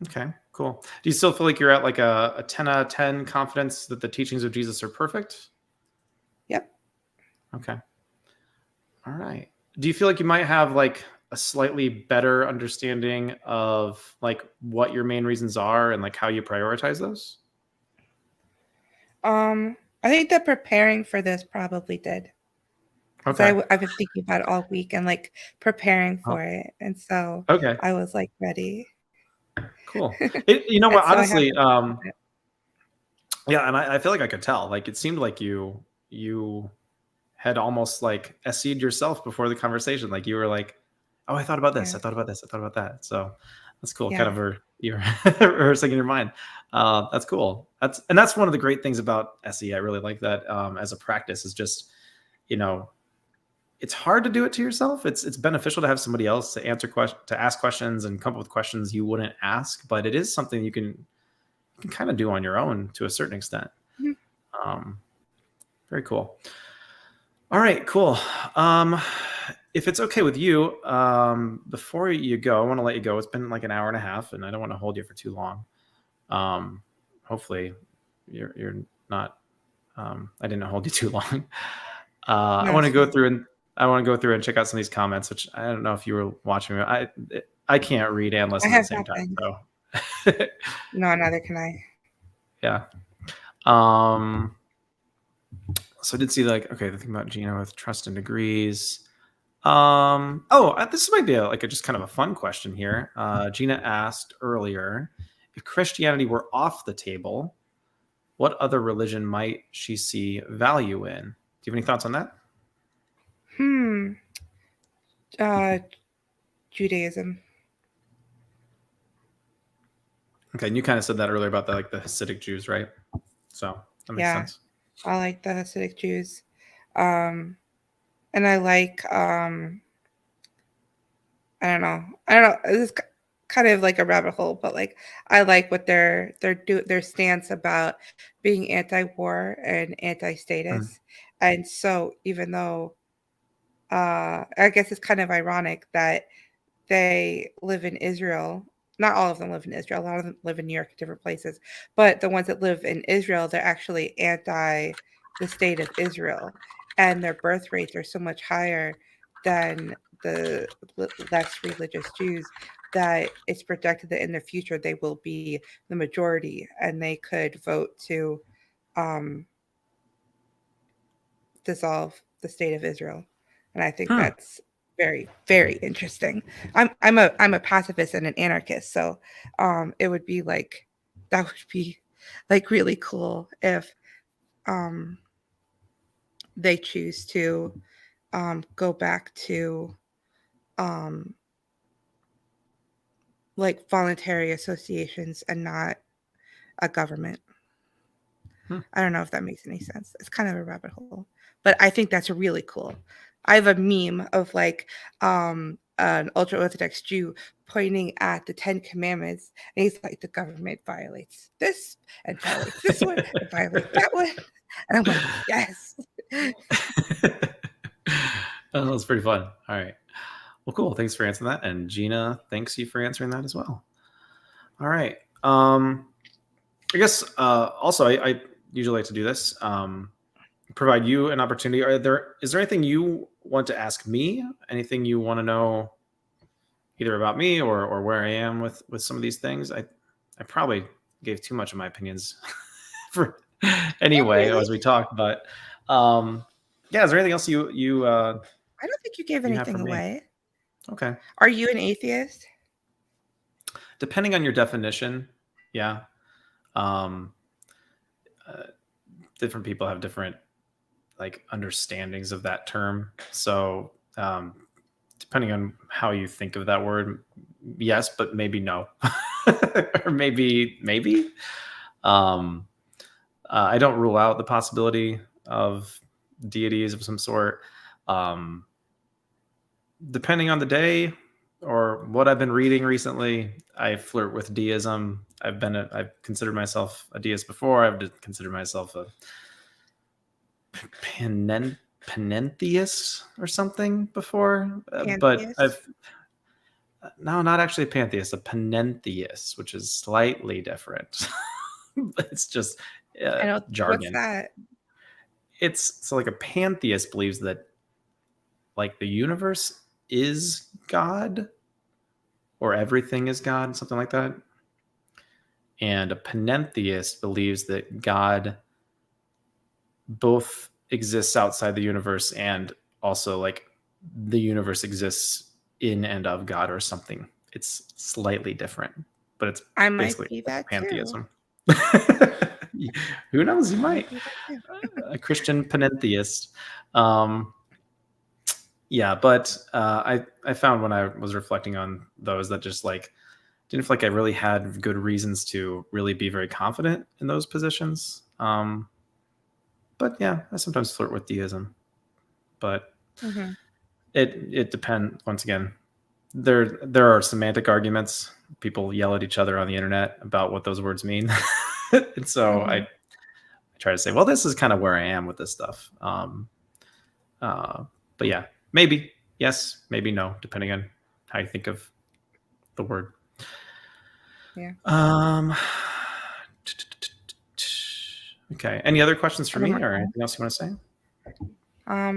[SPEAKER 1] Okay, cool. Do you still feel like you're at like a 10 out of 10 confidence that the teachings of Jesus are perfect?
[SPEAKER 2] Yep.
[SPEAKER 1] Okay. All right. Do you feel like you might have like a slightly better understanding of like what your main reasons are and like how you prioritize those?
[SPEAKER 2] I think that preparing for this probably did. So
[SPEAKER 1] Okay.
[SPEAKER 2] I've been thinking about it all week and like preparing
[SPEAKER 1] Oh,
[SPEAKER 2] for it, and so
[SPEAKER 1] okay.
[SPEAKER 2] I was like ready.
[SPEAKER 1] Cool. You know
[SPEAKER 2] And
[SPEAKER 1] what?
[SPEAKER 2] so I have
[SPEAKER 1] Honestly,
[SPEAKER 2] it.
[SPEAKER 1] yeah, and I feel like I could tell. Like it seemed like you had almost like SC'd yourself before the conversation. Like you were like, "Oh, I thought about this.
[SPEAKER 2] Yeah,
[SPEAKER 1] I thought about this. I thought about that." So that's cool. Kind
[SPEAKER 2] yeah.
[SPEAKER 1] of you're rehearsing in your mind. That's cool. That's one of the great things about SE. I really like that as a practice. Is just you know it's hard to do it to yourself. It's beneficial to have somebody else to to ask questions and come up with questions you wouldn't ask. But it is something you can kind of do on your own to a certain extent.
[SPEAKER 2] Mhm.
[SPEAKER 1] Um, very cool. All right, cool. If it's okay with you, before you go, I want to let you go. It's been like an hour and a half, and I don't want to hold you for too long. Hopefully, you're not. I didn't hold you too long. I
[SPEAKER 2] No,
[SPEAKER 1] want to
[SPEAKER 2] it's
[SPEAKER 1] go
[SPEAKER 2] fine.
[SPEAKER 1] through and check out some of these comments, which I don't know if you were watching. I can't read and
[SPEAKER 2] I
[SPEAKER 1] listen at the
[SPEAKER 2] have
[SPEAKER 1] same time,
[SPEAKER 2] nothing.
[SPEAKER 1] so
[SPEAKER 2] No, neither can I.
[SPEAKER 1] yeah. Um, so I did see like okay, the thing about Gina with trust and degrees. This might be like a just kind of a fun question here. Gina asked earlier if Christianity were off the table, what other religion might she see value in? Do you have any thoughts on that?
[SPEAKER 2] Hmm. Uh, Judaism.
[SPEAKER 1] Okay, and you kind of said that earlier about the Hasidic Jews, right? So that makes
[SPEAKER 2] Yeah,
[SPEAKER 1] sense.
[SPEAKER 2] I like the Hasidic Jews. Um, and I like I don't know. This is kind of like a rabbit hole, but like I like what their stance about being anti-war and
[SPEAKER 1] Mm.
[SPEAKER 2] anti-status. And so even though I guess it's kind of ironic that they live in Israel. Not all of them live in Israel. A lot of them live in New York, different places. But the ones that live in Israel, they're actually anti the state of Israel, and their birth rates are so much higher than the less religious Jews that it's projected that in the future they will be the majority and they could vote to um, dissolve the state of Israel. And I think
[SPEAKER 1] Hmm.
[SPEAKER 2] that's very, very interesting. I'm a pacifist and an anarchist, so it would be like that would be like really cool if um, they choose to go back to um, like voluntary associations and not a government.
[SPEAKER 1] Hmm.
[SPEAKER 2] I don't know if that makes any sense. It's kind of a rabbit hole, but I think that's really cool. I have a meme of like an ultra orthodox Jew pointing at the Ten Commandments, and he's like, "The government violates this and violates this one and violates that one," and I'm like, "Yes."
[SPEAKER 1] Oh, that's pretty fun. All right. Well, cool. Thanks for answering that. And Gina, thanks you for answering that as well. All right. I guess also I usually like to do this. Provide you an opportunity. Is there anything you want to ask me? Anything you want to know either about me or where I am with some of these things? I probably gave too much of my opinions for
[SPEAKER 2] Not
[SPEAKER 1] anyway
[SPEAKER 2] really.
[SPEAKER 1] as we talked, but yeah, is there anything else
[SPEAKER 2] I don't think you gave
[SPEAKER 1] you have for
[SPEAKER 2] anything
[SPEAKER 1] me?
[SPEAKER 2] away.
[SPEAKER 1] Okay.
[SPEAKER 2] Are you an atheist?
[SPEAKER 1] Depending on your definition, yeah. Um, uh, different people have different like understandings of that term. So depending on how you think of that word, yes, but maybe no, or maybe. Um, I don't rule out the possibility of deities of some sort. Um, Depending on the day or what I've been reading recently, I flirt with deism. I've considered myself a deist before. I've considered myself a panentheist or something before, but
[SPEAKER 2] Pantheist?
[SPEAKER 1] I've no, not actually a pantheist, a panentheist, which is slightly different. It's just
[SPEAKER 2] I know. What's
[SPEAKER 1] jargon.
[SPEAKER 2] that?
[SPEAKER 1] It's so like a pantheist believes that like the universe is God or everything is God, something like that. And a panentheist believes that God both exists outside the universe and also like the universe exists in and of God or something. It's slightly different, but it's
[SPEAKER 2] I might
[SPEAKER 1] basically
[SPEAKER 2] be that too.
[SPEAKER 1] pantheism. Who knows? You might.
[SPEAKER 2] be that too.
[SPEAKER 1] A Christian panentheist. Yeah, but I found when I was reflecting on those that just like didn't feel like I really had good reasons to really be very confident in those positions. But yeah, I sometimes flirt with deism, but
[SPEAKER 2] Mhm.
[SPEAKER 1] it depends. Once again, there are semantic arguments. People yell at each other on the internet about what those words mean, and so
[SPEAKER 2] Mhm.
[SPEAKER 1] I try to say, well, this is kind of where I am with this stuff. But yeah, maybe yes, maybe no, depending on how you think of the word.
[SPEAKER 2] Yeah.
[SPEAKER 1] Okay. Any other questions for
[SPEAKER 2] Other
[SPEAKER 1] me,
[SPEAKER 2] more
[SPEAKER 1] or
[SPEAKER 2] comments?
[SPEAKER 1] anything else you want to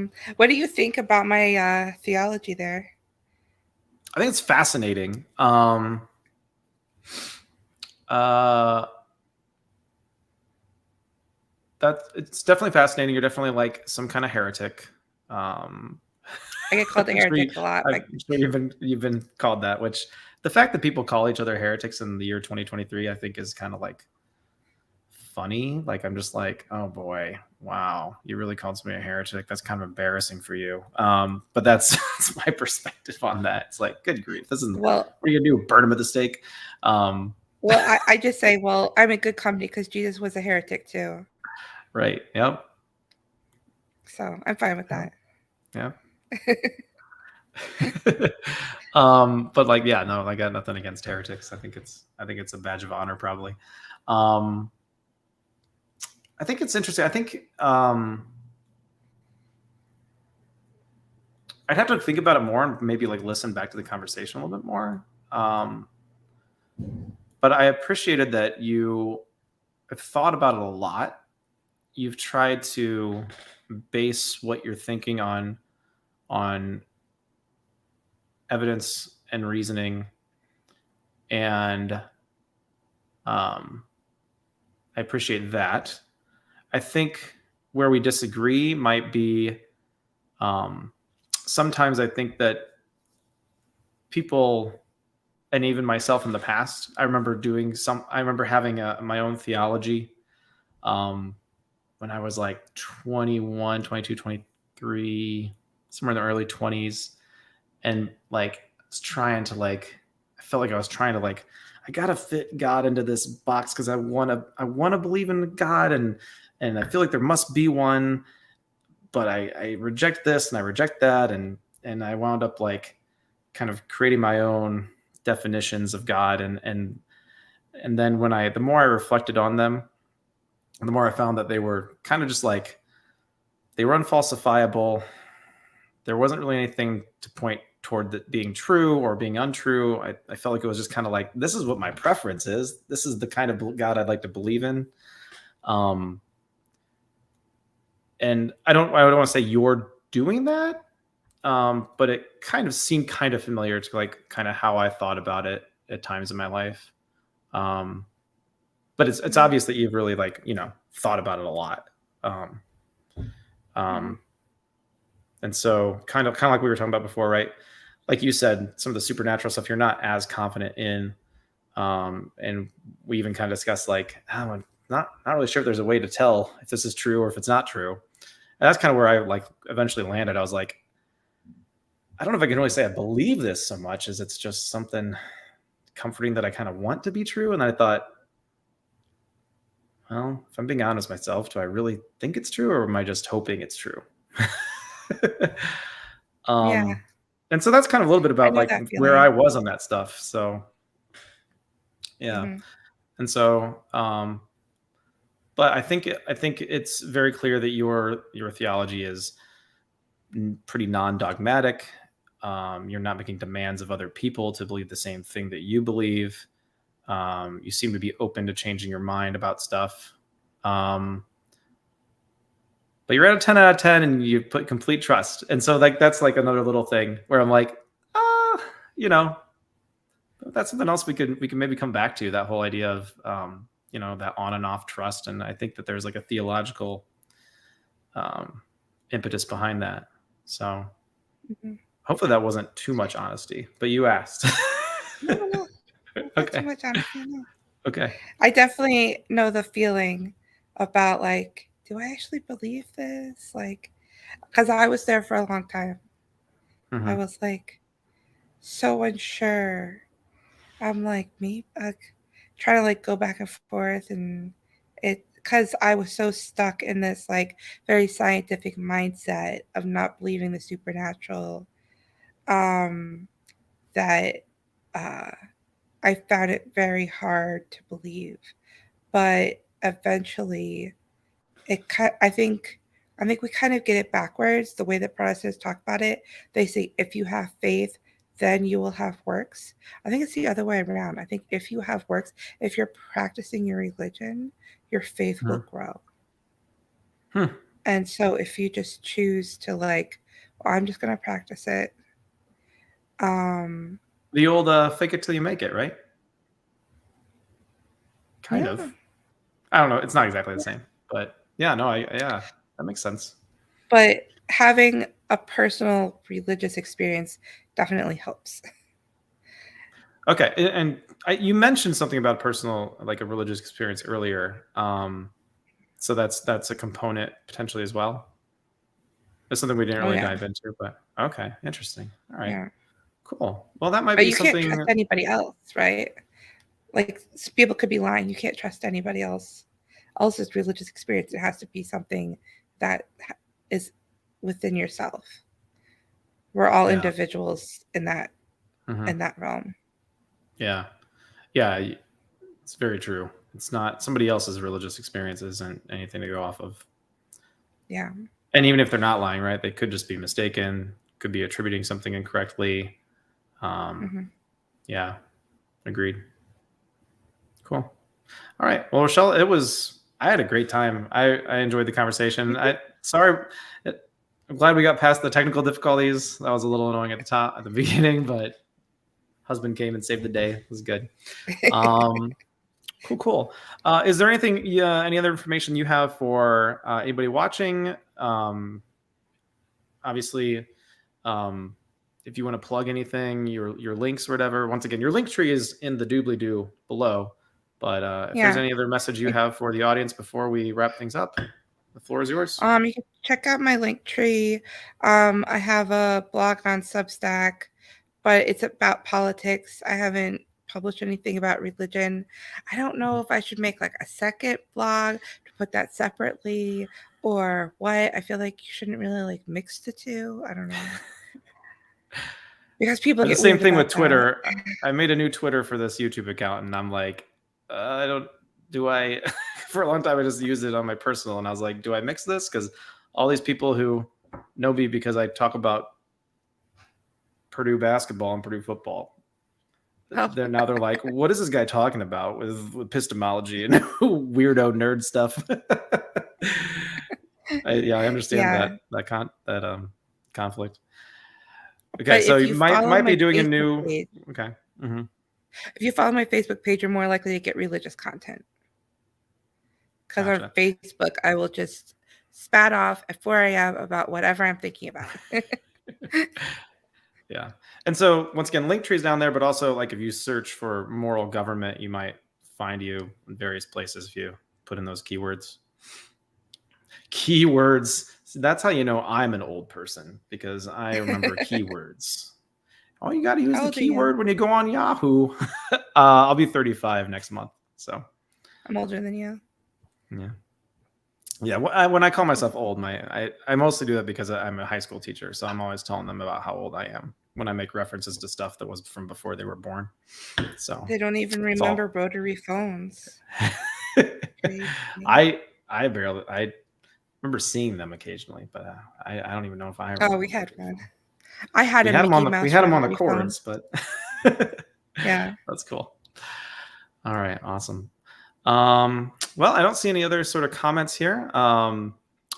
[SPEAKER 1] say?
[SPEAKER 2] What do you think about my theology there?
[SPEAKER 1] I think it's fascinating. That it's definitely fascinating. You're definitely like some kind of heretic.
[SPEAKER 2] I get called a
[SPEAKER 1] I'm sure
[SPEAKER 2] heretic a lot. Like,
[SPEAKER 1] I'm sure you've been called that. Which the fact that people call each other heretics in the year 2023, I think, is kind of like funny. Like I'm just like, oh boy, wow, you really called somebody a heretic. That's kind of embarrassing for you. But that's my perspective on that. It's like, good grief, this isn't.
[SPEAKER 2] well,
[SPEAKER 1] What are you gonna do? Burn him at the stake?
[SPEAKER 2] well, I just say, well, I'm in good company because Jesus was a heretic too.
[SPEAKER 1] Right. Yep.
[SPEAKER 2] So I'm fine with that.
[SPEAKER 1] Yeah. But like, yeah, no, I got nothing against heretics. I think it's a badge of honor, probably. I think it's interesting. I think I'd have to think about it more and maybe like listen back to the conversation a little bit more. But I appreciated that you have thought about it a lot. You've tried to base what you're thinking on evidence and reasoning, and I appreciate that. I think where we disagree might be sometimes I think that people, and even myself in the past, I remember having my own theology when I was like 21, 22, 23, somewhere in the early 20s. And like, I felt like I was trying to like, I gotta fit God into this box because I wanna believe in God, and I feel like there must be one, but I reject this and I reject that, and I wound up like kind of creating my own definitions of God, and then the more I reflected on them, the more I found that they were kind of just like, they were unfalsifiable. There wasn't really anything to point toward that being true or being untrue. I felt like it was just kind of like, this is what my preference is. This is the kind of God I'd like to believe in. And I don't want to say you're doing that, but it kind of seemed kind of familiar to like kind of how I thought about it at times in my life. But it's obvious that you've really like, thought about it a lot. And so kind of like we were talking about before, right? Like you said, some of the supernatural stuff you're not as confident in. And we even kind of discussed like, I'm not really sure if there's a way to tell if this is true or if it's not true. And that's kind of where I like eventually landed. I was like, I don't know if I can really say I believe this so much as it's just something comforting that I kind of want to be true. And I thought, well, if I'm being honest with myself, do I really think it's true, or am I just hoping it's true?
[SPEAKER 2] Yeah,
[SPEAKER 1] And so that's kind of a little bit
[SPEAKER 2] I
[SPEAKER 1] about
[SPEAKER 2] know
[SPEAKER 1] like
[SPEAKER 2] that
[SPEAKER 1] where
[SPEAKER 2] feeling.
[SPEAKER 1] I was on that stuff. So yeah.
[SPEAKER 2] Mhm.
[SPEAKER 1] And so but I think it's very clear that your theology is pretty non-dogmatic. You're not making demands of other people to believe the same thing that you believe. You seem to be open to changing your mind about stuff. But you're at a 10 out of 10 and you put complete trust. And so like, that's like another little thing where I'm like, that's something else we can maybe come back to, that whole idea of, that on and off trust. And I think that there's like a theological impetus behind that. So
[SPEAKER 2] Mhm.
[SPEAKER 1] hopefully that wasn't too much honesty, but you asked.
[SPEAKER 2] No. Not
[SPEAKER 1] Okay.
[SPEAKER 2] too much honesty, no.
[SPEAKER 1] Okay.
[SPEAKER 2] I definitely know the feeling about like, do I actually believe this? Like, because I was there for a long time. I
[SPEAKER 1] Mhm.
[SPEAKER 2] was like so unsure. I'm like me, like trying to like go back and forth, and it because I was so stuck in this like very scientific mindset of not believing the supernatural, um, that uh, I found it very hard to believe. But eventually, I think we kind of get it backwards. The way that Protestants talk about it, they say if you have faith, then you will have works. I think it's the other way around. I think if you have works, if you're practicing your religion, your faith will
[SPEAKER 1] Mhm.
[SPEAKER 2] grow.
[SPEAKER 1] Hmm.
[SPEAKER 2] And so if you just choose to like, well, I'm just gonna practice it. Um,
[SPEAKER 1] The old fake it till you make it, right? Kind
[SPEAKER 2] yeah.
[SPEAKER 1] of. I don't know. It's not exactly the same, but yeah, no, yeah, that makes sense.
[SPEAKER 2] But having a personal religious experience definitely helps.
[SPEAKER 1] Okay, and you mentioned something about personal, like a religious experience earlier. So that's a component potentially as well. That's something we didn't
[SPEAKER 2] Oh
[SPEAKER 1] really
[SPEAKER 2] yeah,
[SPEAKER 1] dive into, but okay, interesting. All right,
[SPEAKER 2] yeah.
[SPEAKER 1] cool. Well, that might
[SPEAKER 2] But
[SPEAKER 1] be
[SPEAKER 2] you can't trust
[SPEAKER 1] something.
[SPEAKER 2] anybody else, right? Like people could be lying. You can't trust anybody else's religious experience. It has to be something that is within yourself. We're all
[SPEAKER 1] Yeah.
[SPEAKER 2] individuals
[SPEAKER 1] Mhm.
[SPEAKER 2] in that realm.
[SPEAKER 1] Yeah. Yeah. It's very true. It's not somebody else's religious experience isn't anything to go off of.
[SPEAKER 2] Yeah.
[SPEAKER 1] And even if they're not lying, right? They could just be mistaken. Could be attributing something incorrectly. Um,
[SPEAKER 2] Hmm.
[SPEAKER 1] yeah. Agreed. Cool. All right. Well, Rochelle, I had a great time. I enjoyed the conversation. I'm glad we got past the technical difficulties. That was a little annoying at the beginning, but husband came and saved the day. It was good. Cool. Is there any other information you have for anybody watching? Obviously, um, if you want to plug anything, your links or whatever. Once again, your link tree is in the doobly doo below. But if there's
[SPEAKER 2] Yeah.
[SPEAKER 1] any other message you have for the audience before we wrap things up, the floor is yours.
[SPEAKER 2] You can check out my link tree. I have a blog on Substack, but it's about politics. I haven't published anything about religion. I don't know if I should make like a second blog to put that separately or what. I feel like you shouldn't really like mix the two. I don't know. Because people
[SPEAKER 1] The
[SPEAKER 2] get
[SPEAKER 1] same
[SPEAKER 2] weird
[SPEAKER 1] thing with
[SPEAKER 2] about that.
[SPEAKER 1] Twitter. I made a new Twitter for this YouTube account, and I'm like, I don't. Do I? For a long time, I just used it on my personal, and I was like, do I mix this? Because all these people who know me because I talk about Purdue basketball and Purdue football,
[SPEAKER 2] Oh,
[SPEAKER 1] they're like, what is this guy talking about with epistemology and weirdo nerd stuff? I understand
[SPEAKER 2] yeah.
[SPEAKER 1] that conflict. Okay,
[SPEAKER 2] But
[SPEAKER 1] so
[SPEAKER 2] if
[SPEAKER 1] you
[SPEAKER 2] you
[SPEAKER 1] might
[SPEAKER 2] follow
[SPEAKER 1] might be
[SPEAKER 2] my
[SPEAKER 1] doing a
[SPEAKER 2] Facebook
[SPEAKER 1] new.
[SPEAKER 2] page,
[SPEAKER 1] Okay. Mm-hmm.
[SPEAKER 2] if you follow my Facebook page, you're more likely to get religious content. Because on
[SPEAKER 1] Gotcha.
[SPEAKER 2] Facebook, I will just spat off at 4 a.m. about whatever I'm thinking about.
[SPEAKER 1] Yeah. And so once again, Linktree is down there, but also like if you search for moral government, you might find you in various places if you put in those keywords. Keywords. So that's how you know I'm an old person because I remember keywords. Oh, you got to use
[SPEAKER 2] How
[SPEAKER 1] the
[SPEAKER 2] old are you?
[SPEAKER 1] keyword when you go on Yahoo. I'll be 35 next month. So
[SPEAKER 2] I'm older than you.
[SPEAKER 1] yeah. Yeah, when I call myself old, I mostly do that because I'm a high school teacher, so I'm always telling them about how old I am when I make references to stuff that was from before they were born. So
[SPEAKER 2] They don't even
[SPEAKER 1] it's all.
[SPEAKER 2] remember rotary phones. Crazy.
[SPEAKER 1] I remember seeing them occasionally, but I don't even know if I
[SPEAKER 2] Oh,
[SPEAKER 1] remember
[SPEAKER 2] we
[SPEAKER 1] them.
[SPEAKER 2] had one. I had a Mickey
[SPEAKER 1] We
[SPEAKER 2] Mouse
[SPEAKER 1] had them on the
[SPEAKER 2] rotary phone.
[SPEAKER 1] cords, but
[SPEAKER 2] Yeah.
[SPEAKER 1] that's cool. All right, awesome. Well, I don't see any other sort of comments here.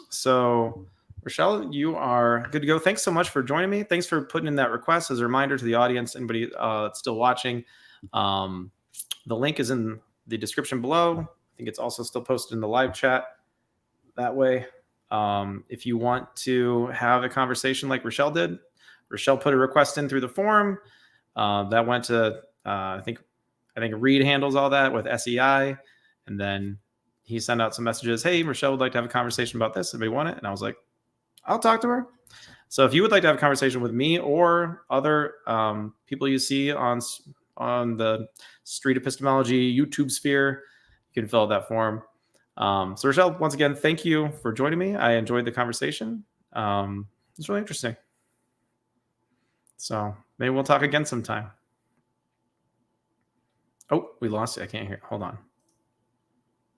[SPEAKER 1] So, Richelle, you are good to go. Thanks so much for joining me. Thanks for putting in that request. As a reminder to the audience, anybody that's still watching, the link is in the description below. I think it's also still posted in the live chat that way. If you want to have a conversation like Richelle did, Richelle put a request in through the forum. That went to, I think Reed handles all that with SEI. And then he sent out some messages. Hey, Richelle would like to have a conversation about this. Anybody want it? And I was like, I'll talk to her. So if you would like to have a conversation with me or other people you see on the Street Epistemology YouTube sphere, you can fill out that form. So Richelle, once again, thank you for joining me. I enjoyed the conversation. It's really interesting. So maybe we'll talk again sometime. Oh, we lost it. I can't hear. Hold on.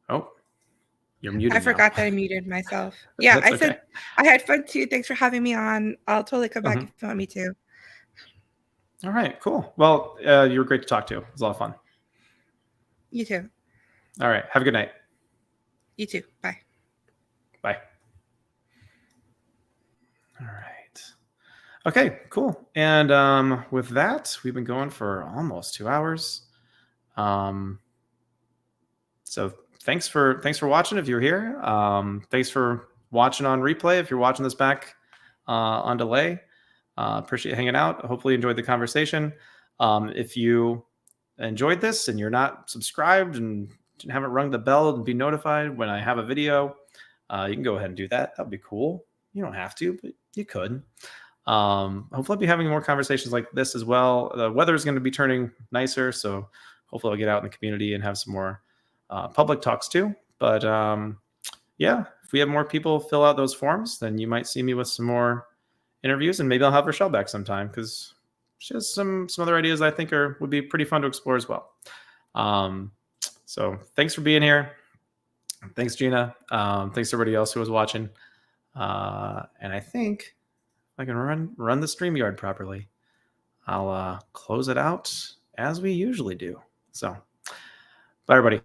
[SPEAKER 1] Oh, you're muted.
[SPEAKER 2] I forgot that I muted myself. Yeah, I said I had fun too. Thanks for having me on. I'll totally come back if you want me to.
[SPEAKER 1] All right, cool. Well, you were great to talk to. It was a lot of fun.
[SPEAKER 2] You too.
[SPEAKER 1] All right. Have a good night.
[SPEAKER 2] You too. Bye.
[SPEAKER 1] Bye. All right. Okay, cool. And with that, we've been going for almost 2 hours. So thanks for watching if you're here. Thanks for watching on replay if you're watching this back on delay. Appreciate hanging out. Hopefully you enjoyed the conversation. If you enjoyed this and you're not subscribed and haven't rung the bell and be notified when I have a video, you can go ahead and do that. That would be cool. You don't have to, but you could. Hopefully I'll be having more conversations like this as well. The weather is going to be turning nicer, so hopefully I'll get out in the community and have some more public talks too. But yeah, if we have more people fill out those forms, then you might see me with some more interviews, and maybe I'll have Richelle back sometime because she has some other ideas I think would be pretty fun to explore as well. So thanks for being here. Thanks, Gina. Thanks to everybody else who was watching. And I think if I can run the StreamYard properly, I'll close it out as we usually do. So bye, everybody.